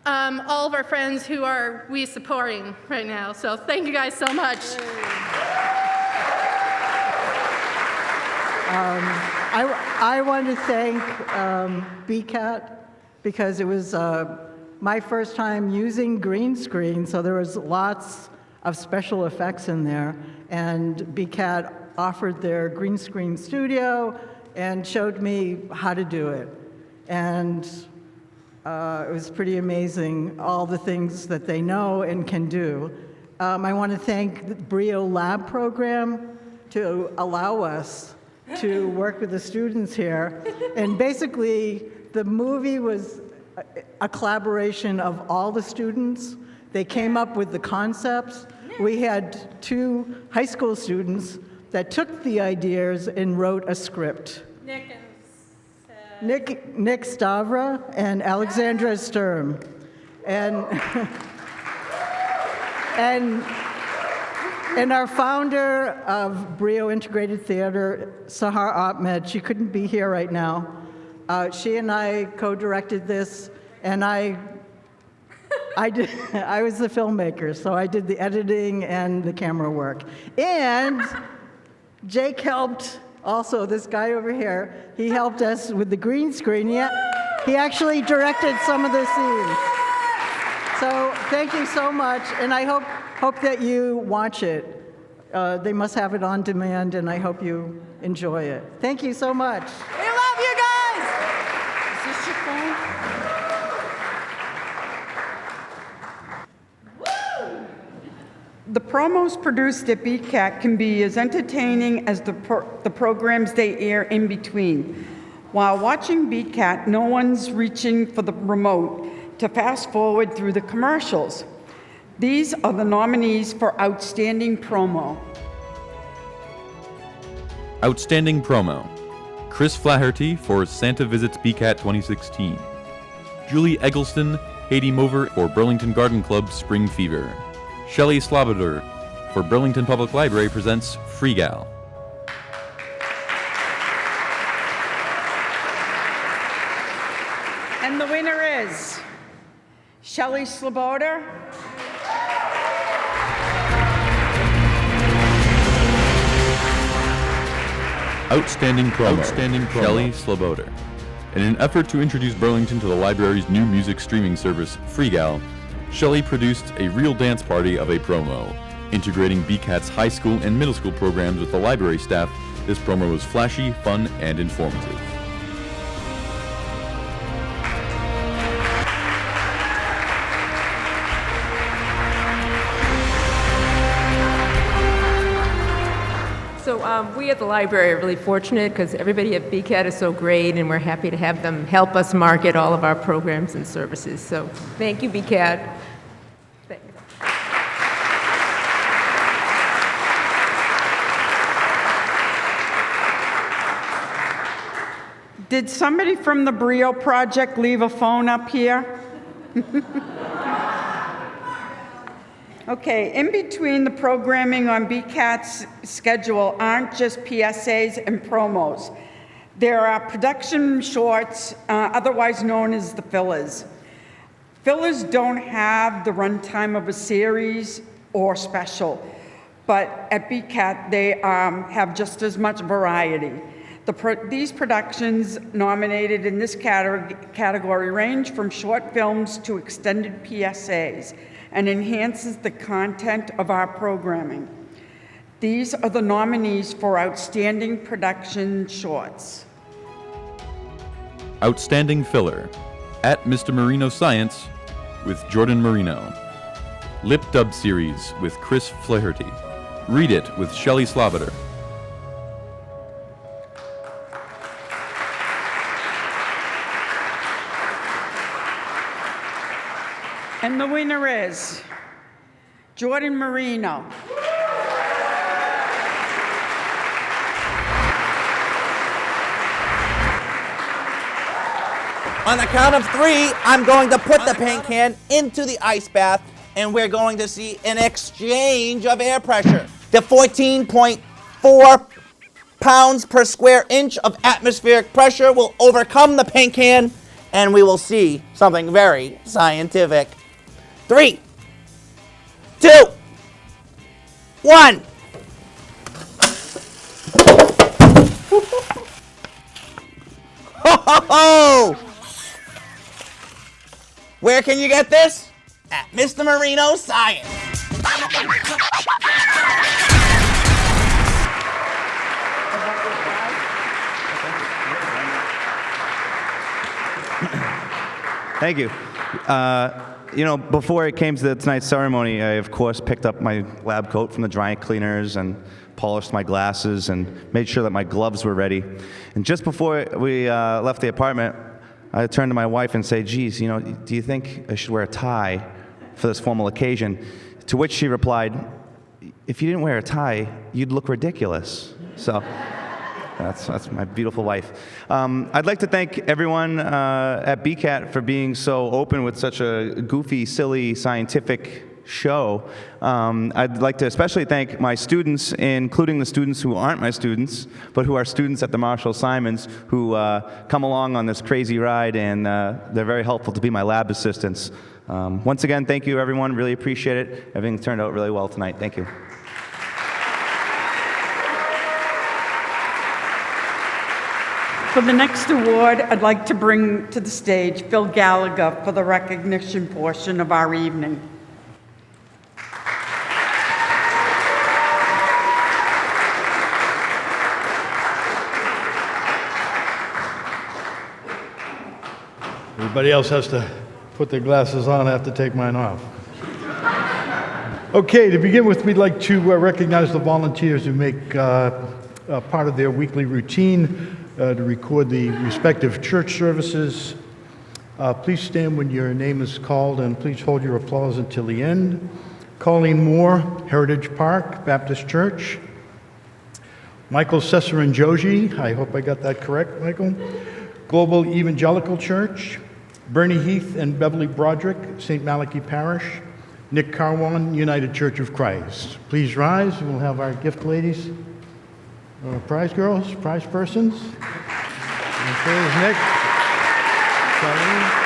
all of our friends who are we supporting right now. So thank you guys so much. I want to thank BCAT because it was my first time using green screen, so there was lots of special effects in there, and BCAT offered their green screen studio and showed me how to do it. And it was pretty amazing, all the things that they know and can do. I want to thank the Brio Lab program to allow us to work with the students here. And basically, the movie was a collaboration of all the students. They came up with the concepts. We had 2 high school students that took the ideas and wrote a script. Nick Stavra and Alexandra Sturm. And and our founder of Brio Integrated Theater, Sahar Ahmed, she couldn't be here right now. She and I co-directed this, and I was the filmmaker, so I did the editing and the camera work. And Jake helped also, this guy over here, he helped us with the green screen. He actually directed some of the scenes. So thank you so much, and I hope that you watch it. They must have it on demand, and I hope you enjoy it. Thank you so much. We love you guys! Is this your phone? The promos produced at BCAT can be as entertaining as the programs they air in between. While watching BCAT, no one's reaching for the remote to fast forward through the commercials. These are the nominees for Outstanding Promo. Outstanding Promo. Chris Flaherty for Santa Visits BCAT 2016. Julie Eggleston, Haiti Mover for Burlington Garden Club Spring Fever. Shelley Slobodor for Burlington Public Library presents Free Gal. And the winner is Shelley Slobodor. Outstanding Promo. Shelley Slobodor. In an effort to introduce Burlington to the library's new music streaming service, Free Gal, Shelley produced a real dance party of a promo. Integrating BCAT's high school and middle school programs with the library staff, this promo was flashy, fun, and informative. So we at the library are really fortunate because everybody at BCAT is so great, and we're happy to have them help us market all of our programs and services. So thank you, BCAT. Thank you. Did somebody from the Brio Project leave a phone up here? Okay, in between the programming on BCAT's schedule aren't just PSAs and promos. There are production shorts, otherwise known as the fillers. Fillers don't have the runtime of a series or special, but at BCAT they have just as much variety. These productions nominated in this category range from short films to extended PSAs and enhances the content of our programming. These are the nominees for Outstanding Production Shorts. Outstanding Filler. At Mr. Marino Science with Jordan Marino. Lip Dub Series with Chris Flaherty. Read It with Shelley Slobodor. And the winner is Jordan Marino. On the count of 3, I'm going to put the paint can into the ice bath, and we're going to see an exchange of air pressure. The 14.4 pounds per square inch of atmospheric pressure will overcome the paint can, and we will see something very scientific. 3, 2, 1. Ho, ho, ho! Where can you get this? At Mr. Marino Science. Thank you. before it came to tonight's ceremony, I, of course, picked up my lab coat from the dry cleaners and polished my glasses and made sure that my gloves were ready. And just before we left the apartment, I turned to my wife and said, geez, do you think I should wear a tie for this formal occasion? To which she replied, if you didn't wear a tie, you'd look ridiculous. So that's my beautiful wife. I'd like to thank everyone at BCAT for being so open with such a goofy, silly, scientific show. I'd like to especially thank my students, including the students who aren't my students, but who are students at the Marshall Simons, who come along on this crazy ride, and they're very helpful to be my lab assistants. Once again, thank you, everyone. Really appreciate it. Everything turned out really well tonight. Thank you. For the next award, I'd like to bring to the stage Phil Gallagher for the recognition portion of our evening. Everybody else has to put their glasses on. I have to take mine off. Okay, to begin with, we'd like to recognize the volunteers who make part of their weekly routine to record the respective church services. Please stand when your name is called, and please hold your applause until the end. Colleen Moore, Heritage Park Baptist Church. Michael Cesarin-Joji, I hope I got that correct, Michael. Global Evangelical Church. Bernie Heath and Beverly Broderick, St. Malachi Parish. Nick Carwan, United Church of Christ. Please rise, and we'll have our gift ladies. Prize girls, prize persons. There's Nick. Sorry.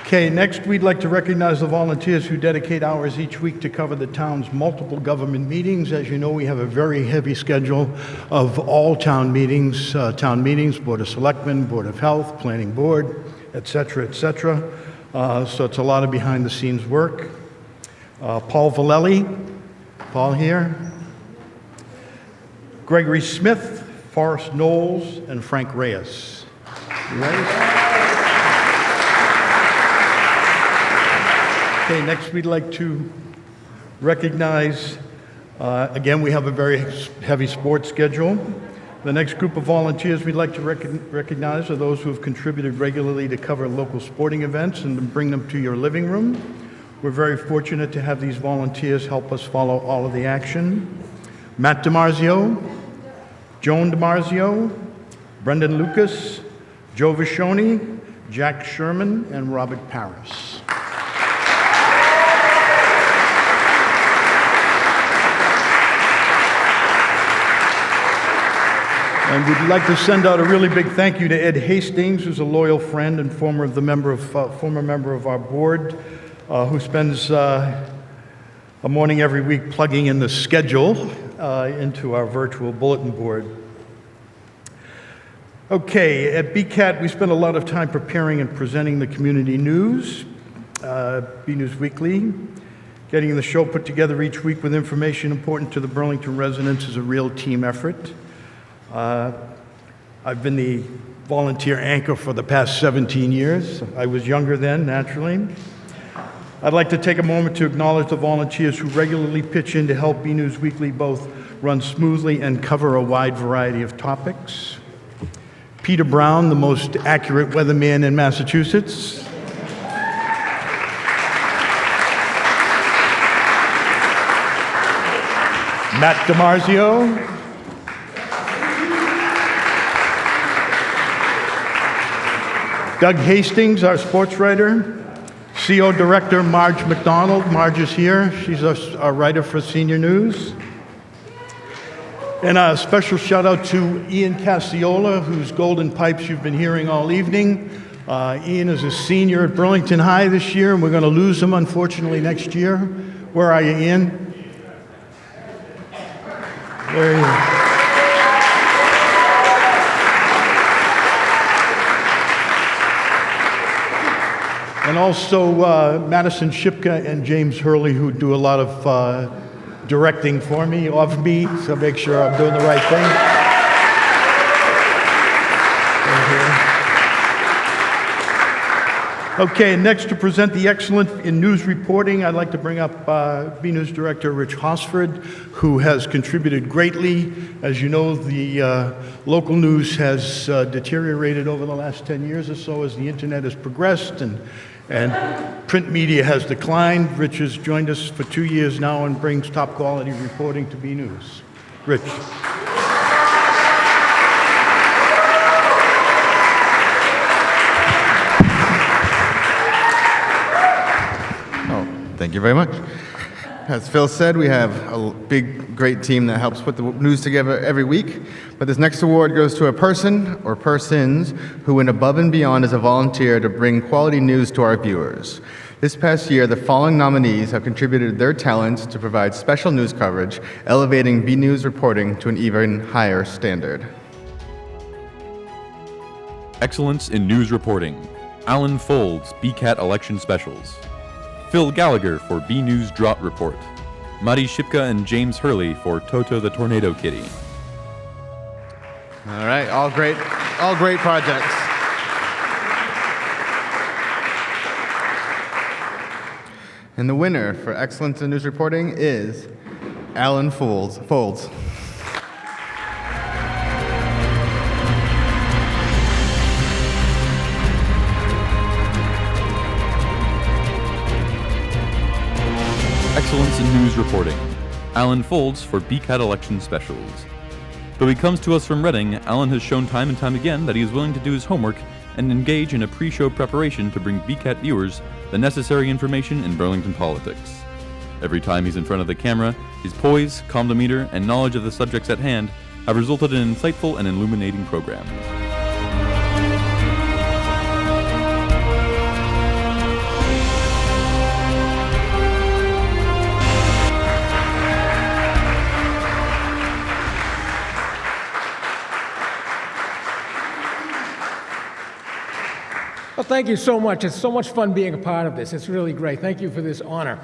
Okay, next we'd like to recognize the volunteers who dedicate hours each week to cover the town's multiple government meetings. As you know, we have a very heavy schedule of all town meetings, Board of Selectmen, Board of Health, Planning Board, et cetera, et cetera. So it's a lot of behind-the-scenes work. Paul Valelli, Paul here. Gregory Smith, Forrest Knowles, and Frank Reyes. You ready? Okay, next we'd like to recognize, again, we have a very heavy sports schedule. The next group of volunteers we'd like to recognize are those who have contributed regularly to cover local sporting events and to bring them to your living room. We're very fortunate to have these volunteers help us follow all of the action. Matt DiMarzio, Joan DiMarzio, Brendan Lucas, Joe Vishoni, Jack Sherman, and Robert Paris. And we'd like to send out a really big thank you to Ed Hastings, who's a loyal friend and former member of our board, who spends a morning every week plugging in the schedule into our virtual bulletin board. Okay, at BCAT, we spend a lot of time preparing and presenting the community news, B-News Weekly. Getting the show put together each week with information important to the Burlington residents is a real team effort. I've been the volunteer anchor for the past 17 years. I was younger then, naturally. I'd like to take a moment to acknowledge the volunteers who regularly pitch in to help B-News Weekly both run smoothly and cover a wide variety of topics. Peter Brown, the most accurate weatherman in Massachusetts. Matt DiMarzio. Doug Hastings, our sports writer. CO Director Marge McDonald. Marge is here. She's our writer for Senior News. And a special shout out to Ian Cassiola, whose golden pipes you've been hearing all evening. Ian is a senior at Burlington High this year, and we're going to lose him, unfortunately, next year. Where are you, Ian? There he is. And also Madison Shipka and James Hurley, who do a lot of directing for me, of me, so make sure I'm doing the right thing. Okay, next to present the excellent in news reporting, I'd like to bring up B News Director Rich Hosford, who has contributed greatly. As you know, the local news has deteriorated over the last 10 years or so as the internet has progressed and print media has declined. Rich has joined us for 2 years now and brings top quality reporting to B News. Rich. Thank you very much. As Phil said, we have a big, great team that helps put the news together every week. But this next award goes to a person or persons who went above and beyond as a volunteer to bring quality news to our viewers. This past year, the following nominees have contributed their talents to provide special news coverage, elevating B News reporting to an even higher standard. Excellence in News Reporting. Alan Folds, BCAT Election Specials. Phil Gallagher for B News Drought Report. Mari Shipka and James Hurley for Toto the Tornado Kitty. All right, all great projects. And the winner for excellence in news reporting is Alan Folds. Excellence in News Reporting. Alan Folds for BCAT Election Specials. Though he comes to us from Reading, Alan has shown time and time again that he is willing to do his homework and engage in a pre-show preparation to bring BCAT viewers the necessary information in Burlington politics. Every time he's in front of the camera, his poise, calm demeanor, and knowledge of the subjects at hand have resulted in insightful and illuminating programs. Well, thank you so much. It's so much fun being a part of this. It's really great. Thank you for this honor.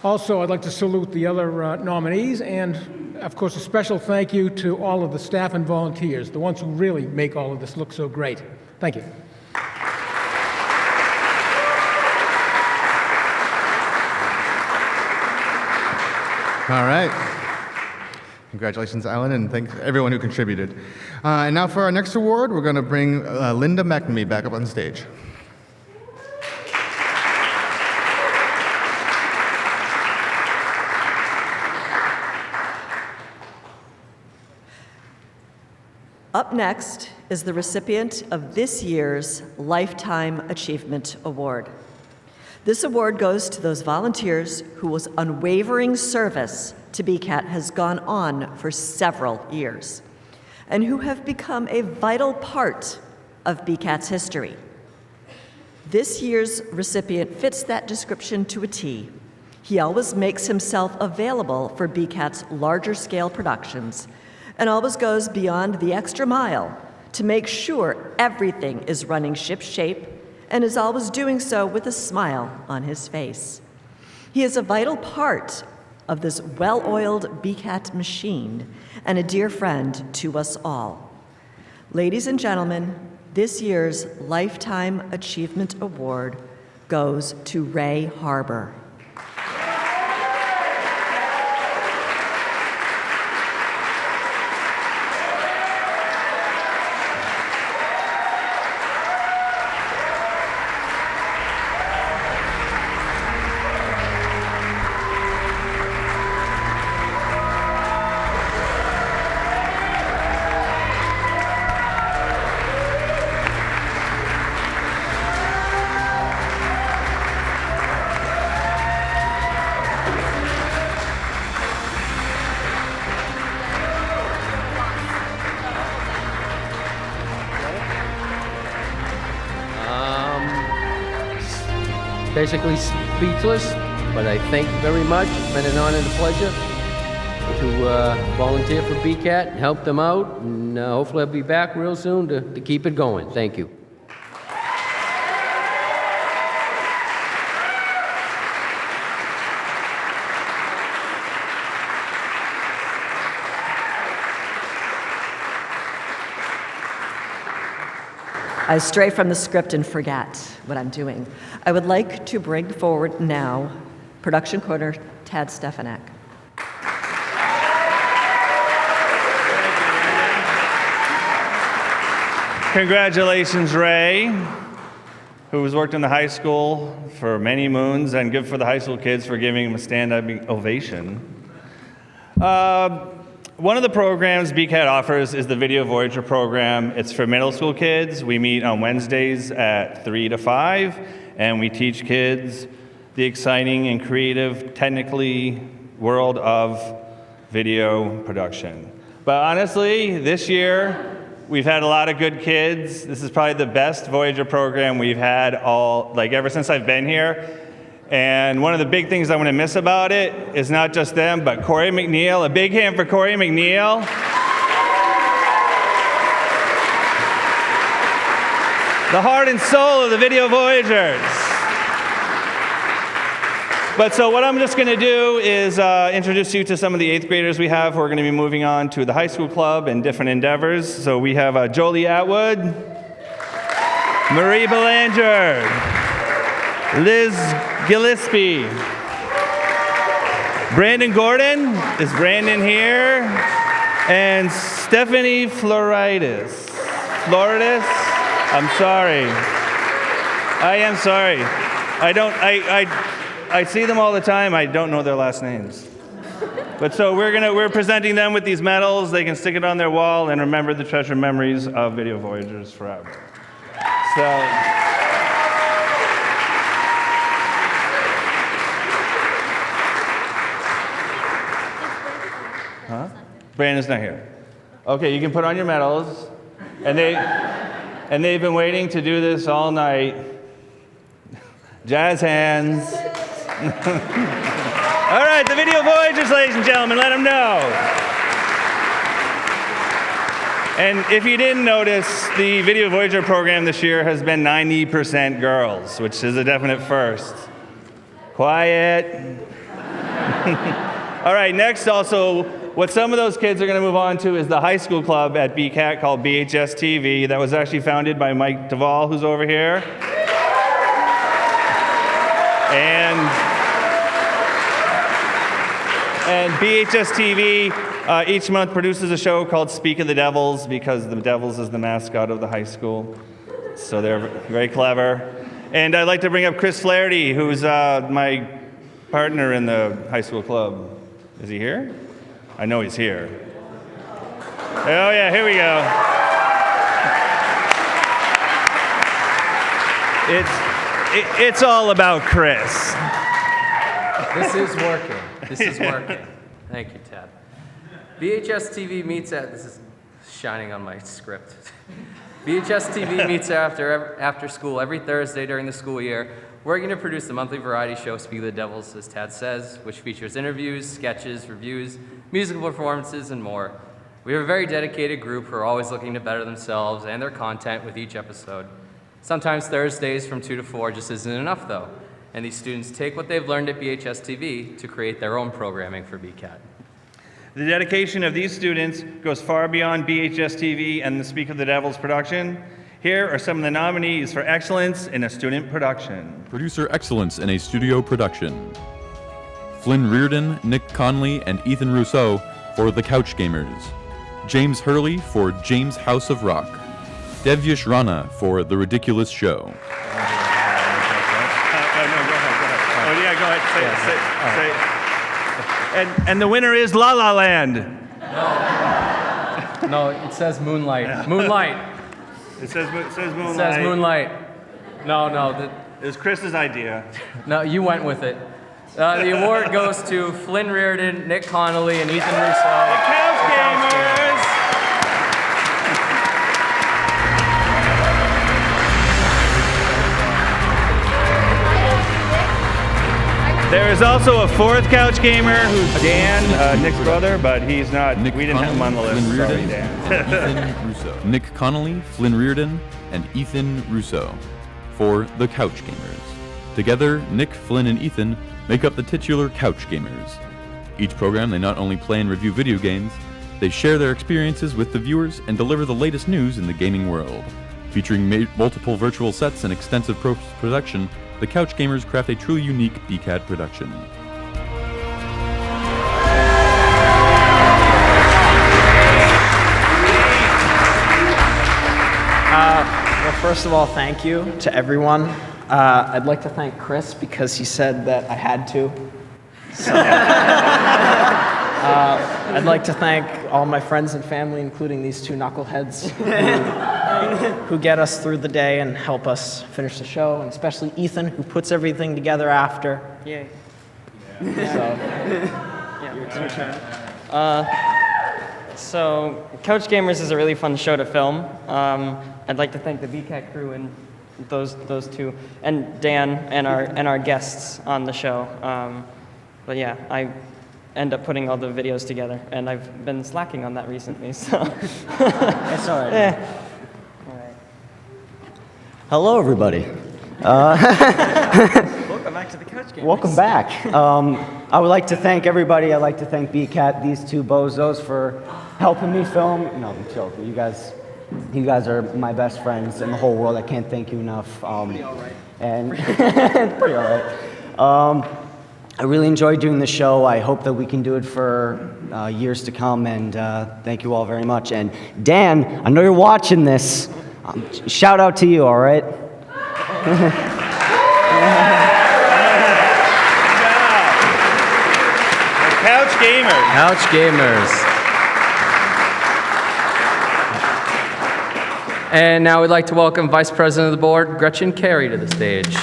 Also, I'd like to salute the other nominees, and of course, a special thank you to all of the staff and volunteers, the ones who really make all of this look so great. Thank you. All right. Congratulations, Alan, and thanks everyone who contributed. And now for our next award, we're going to bring Linda McNamee back up on stage. Up next is the recipient of this year's Lifetime Achievement Award. This award goes to those volunteers whose unwavering service to BCAT has gone on for several years and who have become a vital part of BCAT's history. This year's recipient fits that description to a T. He always makes himself available for BCAT's larger scale productions and always goes beyond the extra mile to make sure everything is running ship-shape and is always doing so with a smile on his face. He is a vital part of this well-oiled BCAT machine and a dear friend to us all. Ladies and gentlemen, this year's Lifetime Achievement Award goes to Ray Harbor. Basically speechless, but I thank you very much. It's been an honor and a pleasure to volunteer for BCAT and help them out, and hopefully I'll be back real soon to keep it going. Thank you. I stray from the script and forget what I'm doing. I would like to bring forward now production coordinator Tad Stefanak. Congratulations, Ray, who has worked in the high school for many moons, and good for the high school kids for giving him a stand-up ovation. One of the programs BCAT offers is the Video Voyager program. It's for middle school kids. We meet on Wednesdays at 3 to 5, and we teach kids the exciting and creative, technically, world of video production. But honestly, this year, we've had a lot of good kids. This is probably the best Voyager program we've had ever since I've been here. And one of the big things I want to miss about it is not just them, but Corey McNeil. A big hand for Corey McNeil. The heart and soul of the Video Voyagers. But so what I'm just going to do is introduce you to some of the 8th graders we have who are going to be moving on to the high school club and different endeavors. So we have Jolie Atwood, Marie Belanger, Liz Gillespie, Brandon Gordon. Is Brandon here? And Stephanie Floridis. I'm sorry. I am sorry. I see them all the time. I don't know their last names. But so we're presenting them with these medals. They can stick it on their wall and remember the treasured memories of Video Voyagers forever. So. Huh? Brandon's not here. Okay, you can put on your medals. And they've been waiting to do this all night. Jazz hands. All right, the Video Voyagers, ladies and gentlemen, let them know. And if you didn't notice, the Video Voyager program this year has been 90% girls, which is a definite first. Quiet. All right, next also, what some of those kids are going to move on to is the high school club at BCAT called BHS TV that was actually founded by Mike Duvall, who's over here. And BHS TV each month produces a show called Speak of the Devils because the Devils is the mascot of the high school. So they're very clever. And I'd like to bring up Chris Flaherty, who's my partner in the high school club. Is he here? I know he's here. Oh yeah, here we go. It's all about Chris. This is working. This is working. Thank you, Tad. BHS TV meets at, this is shining on my script. BHS TV meets after school every Thursday during the school year. We're going to produce the monthly variety show, Speak of the Devils, as Tad says, which features interviews, sketches, reviews, musical performances, and more. We have a very dedicated group who are always looking to better themselves and their content with each episode. Sometimes Thursdays from 2 to 4 just isn't enough, though. And these students take what they've learned at BHS TV to create their own programming for BCAT. The dedication of these students goes far beyond BHS TV and the Speak of the Devils production. Here are some of the nominees for excellence in a student production. Producer excellence in a studio production. Flynn Reardon, Nick Conley, and Ethan Rousseau for The Couch Gamers. James Hurley for James House of Rock. Devyesh Rana for The Ridiculous Show. Say it. And the winner is La La Land. No, it says Moonlight. Moonlight. It says Moonlight. It says Moonlight. No. It was Chris's idea. No, you went with it. The award goes to Flynn Reardon, Nick Connolly, and Ethan Rousseau. The Couch Gamers! There is also a 4th couch gamer who's Dan, Nick's brother, but he's not. We didn't have him on the list. Flynn Sorry, Reardon, Dan. Ethan Rousseau. Nick Connolly, Flynn Reardon, and Ethan Rousseau for The Couch Gamers. Together, Nick, Flynn, and Ethan make up the titular Couch Gamers. Each program, they not only play and review video games, they share their experiences with the viewers and deliver the latest news in the gaming world. Featuring multiple virtual sets and extensive post-production, the Couch Gamers craft a truly unique BCAT production. Well, first of all, thank you to everyone. I'd like to thank Chris because he said that I had to. So, I'd like to thank all my friends and family, including these two knuckleheads who get us through the day and help us finish the show, and especially Ethan, who puts everything together after. Yay. So, Couch Gamers is a really fun show to film. I'd like to thank the BCAT crew and those two, and Dan and our guests on the show. But yeah, I end up putting all the videos together, and I've been slacking on that recently. So It's all right. Yeah. Hello, everybody. Welcome back to the Couch Gamers. Welcome back. I would like to thank everybody. I'd like to thank BCAT, these two bozos, for helping me film. No, I'm joking. You guys are my best friends in the whole world. I can't thank you enough. Pretty all right. And pretty all right. I really enjoyed doing the show. I hope that we can do it for years to come. And thank you all very much. And Dan, I know you're watching this. Shout out to you, all right? Couch Gamers. Couch Gamers. And now we'd like to welcome Vice President of the Board, Gretchen Carey, to the stage.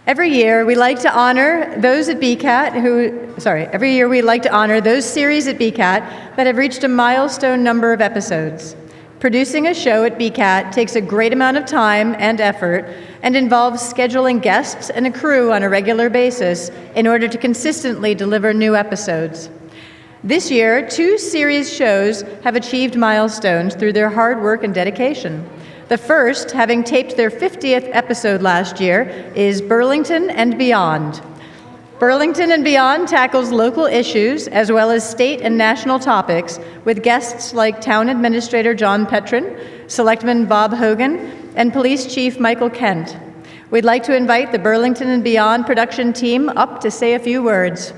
Every year, we like to honor those at BCAT every year we like to honor those series at BCAT that have reached a milestone number of episodes. Producing a show at BCAT takes a great amount of time and effort and involves scheduling guests and a crew on a regular basis in order to consistently deliver new episodes. This year, 2 series shows have achieved milestones through their hard work and dedication. The first, having taped their 50th episode last year, is Burlington and Beyond. Burlington and Beyond tackles local issues as well as state and national topics with guests like Town Administrator John Petrin, Selectman Bob Hogan, and Police Chief Michael Kent. We'd like to invite the Burlington and Beyond production team up to say a few words.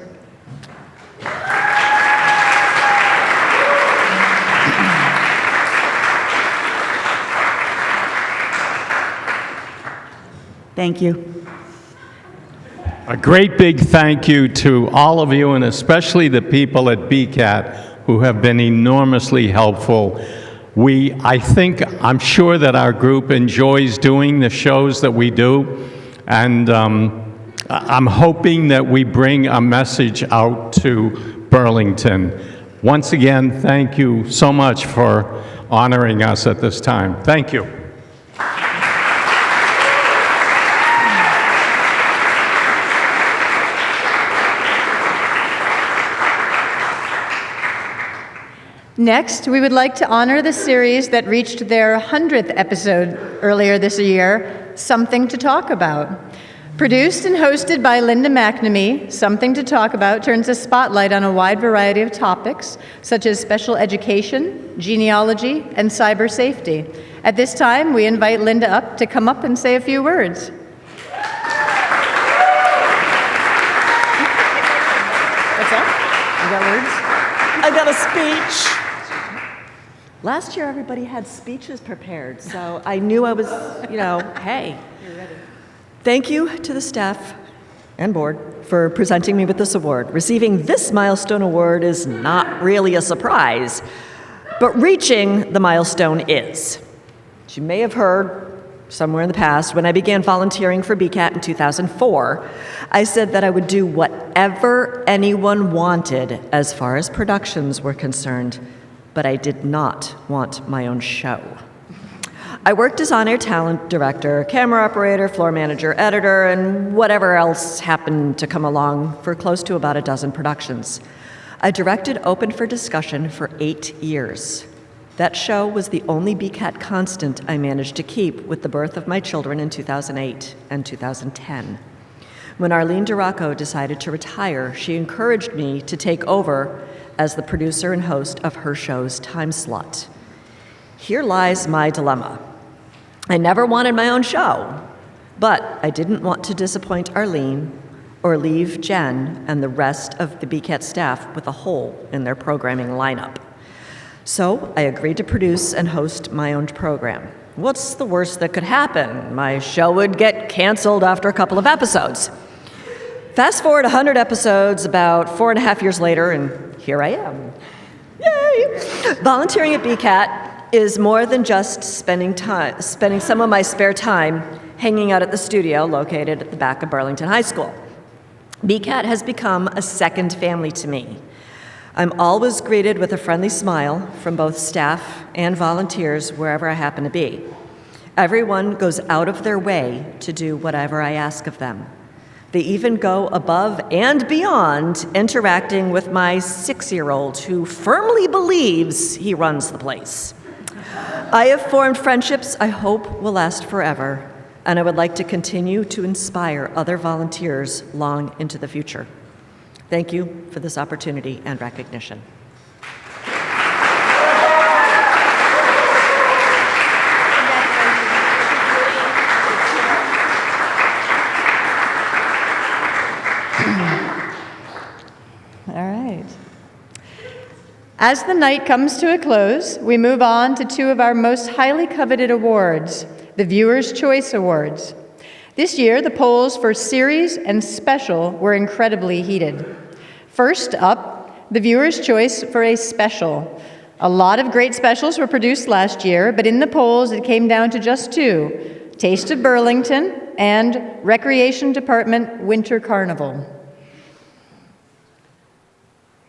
Thank you. A great big thank you to all of you, and especially the people at BCAT who have been enormously helpful. I'm sure that our group enjoys doing the shows that we do, and I'm hoping that we bring a message out to Burlington. Once again, thank you so much for honoring us at this time. Thank you. Next, we would like to honor the series that reached their 100th episode earlier this year, Something to Talk About. Produced and hosted by Linda McNamee, Something to Talk About turns a spotlight on a wide variety of topics, such as special education, genealogy, and cyber safety. At this time, we invite Linda up to come up and say a few words. What's up? You got words? I got a speech. Last year, everybody had speeches prepared, so I knew I was, hey. You're ready. Thank you to the staff and board for presenting me with this award. Receiving this milestone award is not really a surprise, but reaching the milestone is. As you may have heard somewhere in the past, when I began volunteering for BCAT in 2004, I said that I would do whatever anyone wanted as far as productions were concerned, but I did not want my own show. I worked as on-air talent director, camera operator, floor manager, editor, and whatever else happened to come along for close to about a dozen productions. I directed Open for Discussion for 8 years. That show was the only BCAT constant I managed to keep with the birth of my children in 2008 and 2010. When Arlene Duraco decided to retire, she encouraged me to take over as the producer and host of her show's time slot. Here lies my dilemma. I never wanted my own show, but I didn't want to disappoint Arlene or leave Jen and the rest of the BCAT staff with a hole in their programming lineup. So I agreed to produce and host my own program. What's the worst that could happen? My show would get canceled after a couple of episodes. Fast forward 100 episodes, about 4.5 years later, and here I am. Yay! Volunteering at BCAT is more than just spending some of my spare time hanging out at the studio located at the back of Burlington High School. BCAT has become a second family to me. I'm always greeted with a friendly smile from both staff and volunteers wherever I happen to be. Everyone goes out of their way to do whatever I ask of them. They even go above and beyond interacting with my 6-year-old who firmly believes he runs the place. I have formed friendships I hope will last forever, and I would like to continue to inspire other volunteers long into the future. Thank you for this opportunity and recognition. As the night comes to a close, we move on to two of our most highly coveted awards, the Viewers' Choice Awards. This year, the polls for series and special were incredibly heated. First up, the Viewers' Choice for a special. A lot of great specials were produced last year, but in the polls, it came down to just two, Taste of Burlington and Recreation Department Winter Carnival.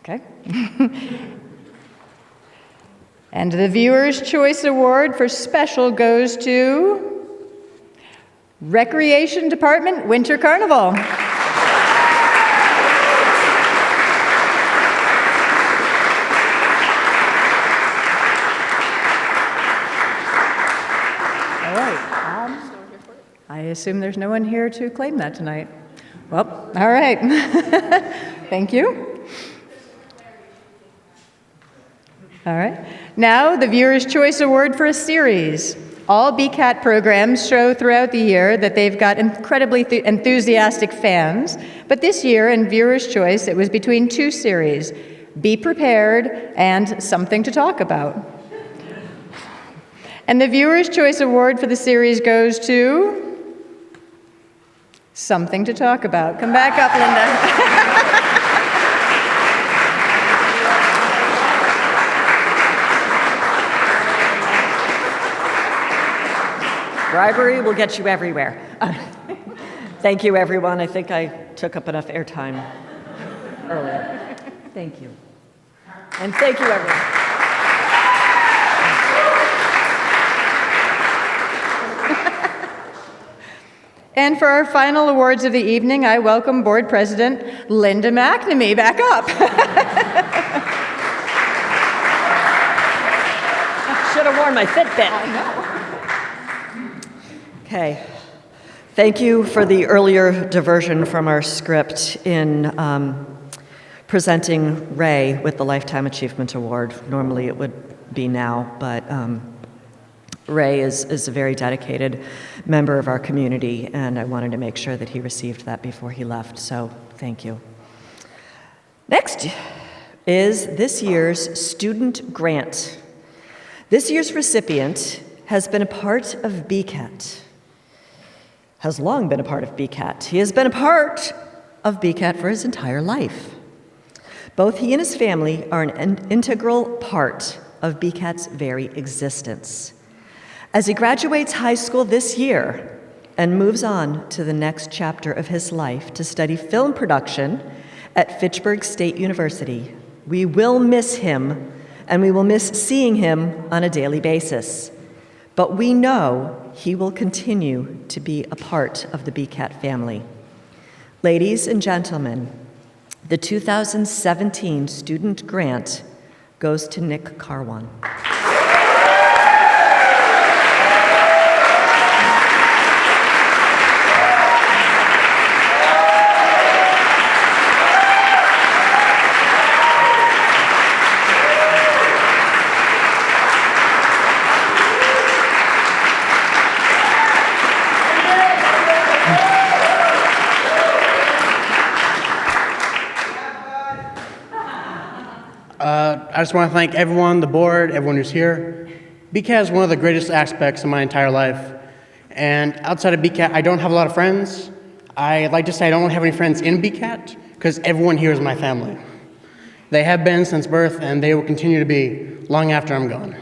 Okay. And the Viewer's Choice Award for Special goes to Recreation Department Winter Carnival. All right. I assume there's no one here to claim that tonight. Well, all right. Thank you. All right. Now, the Viewer's Choice Award for a series. All BCAT programs show throughout the year that they've got incredibly enthusiastic fans, but this year in Viewer's Choice, it was between two series, Be Prepared and Something to Talk About. And the Viewer's Choice Award for the series goes to Something to Talk About. Come back up, Linda. Bribery will get you everywhere. Thank you, everyone. I think I took up enough airtime earlier. Thank you. And thank you, everyone. And for our final awards of the evening, I welcome Board President Linda McNamee back up. Should have worn my Fitbit. I know. Okay. Thank you for the earlier diversion from our script in presenting Ray with the Lifetime Achievement Award. Normally it would be now, but Ray is a very dedicated member of our community, and I wanted to make sure that he received that before he left, so thank you. Next is this year's student grant. This year's recipient has been a part of BCAT. Has long been a part of BCAT. He has been a part of BCAT for his entire life. Both he and his family are an integral part of BCAT's very existence. As he graduates high school this year and moves on to the next chapter of his life to study film production at Fitchburg State University, we will miss him, and we will miss seeing him on a daily basis. But we know he will continue to be a part of the BCAT family. Ladies and gentlemen, the 2017 student grant goes to Nick Carwan. I just want to thank everyone, the board, everyone who's here. BCAT is one of the greatest aspects of my entire life. And outside of BCAT, I don't have a lot of friends. I like to say I don't have any friends in BCAT because everyone here is my family. They have been since birth, and they will continue to be long after I'm gone.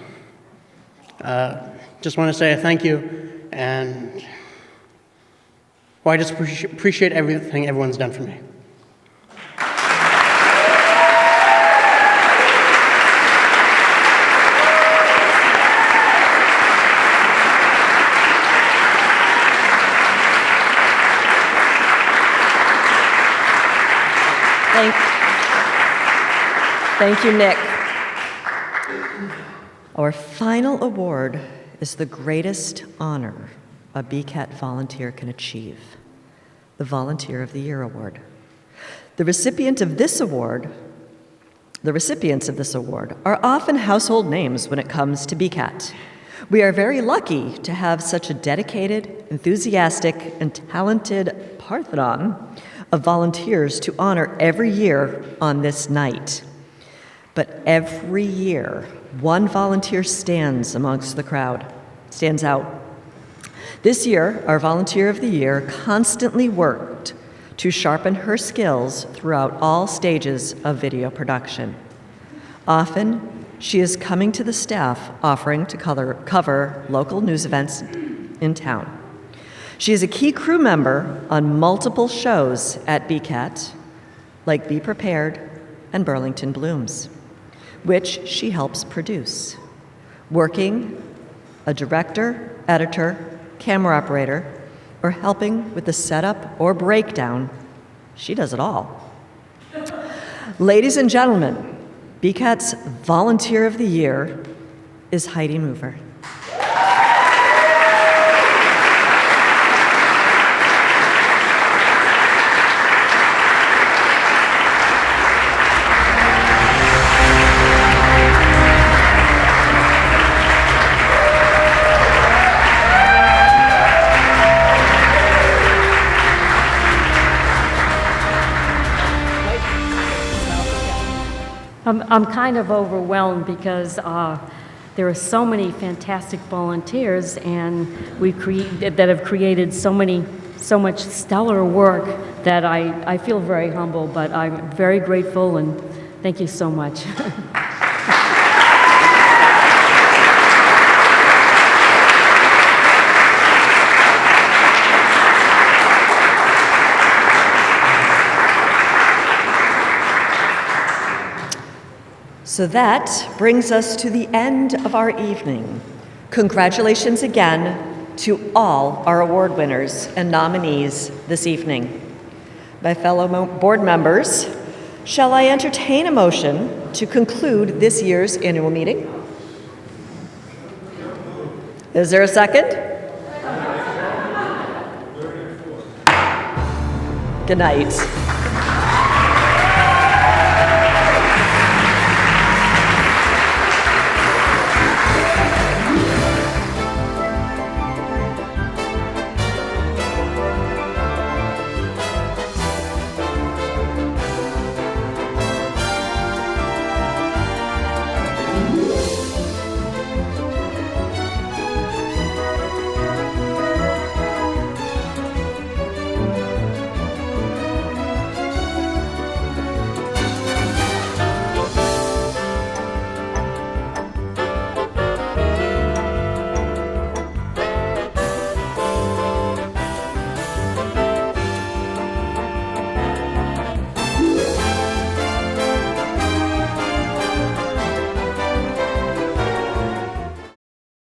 Just want to say thank you, and well, I just appreciate everything everyone's done for me. Thank you, Nick. Our final award is the greatest honor a BCAT volunteer can achieve, the Volunteer of the Year Award. The recipients of this award are often household names when it comes to BCAT. We are very lucky to have such a dedicated, enthusiastic, and talented Parthenon of volunteers to honor every year on this night. But every year, one volunteer stands amongst the crowd, stands out. This year, our Volunteer of the Year constantly worked to sharpen her skills throughout all stages of video production. Often, she is coming to the staff offering to cover local news events in town. She is a key crew member on multiple shows at BCAT, like Be Prepared and Burlington Blooms, which she helps produce. Working a director, editor, camera operator, or helping with the setup or breakdown, she does it all. Ladies and gentlemen, BCAT's Volunteer of the Year is Heidi Mover. I'm kind of overwhelmed because there are so many fantastic volunteers, and that have created so much stellar work that I feel very humble, but I'm very grateful, and thank you so much. So that brings us to the end of our evening. Congratulations again to all our award winners and nominees this evening. My fellow board members, shall I entertain a motion to conclude this year's annual meeting? Is there a second? Good night.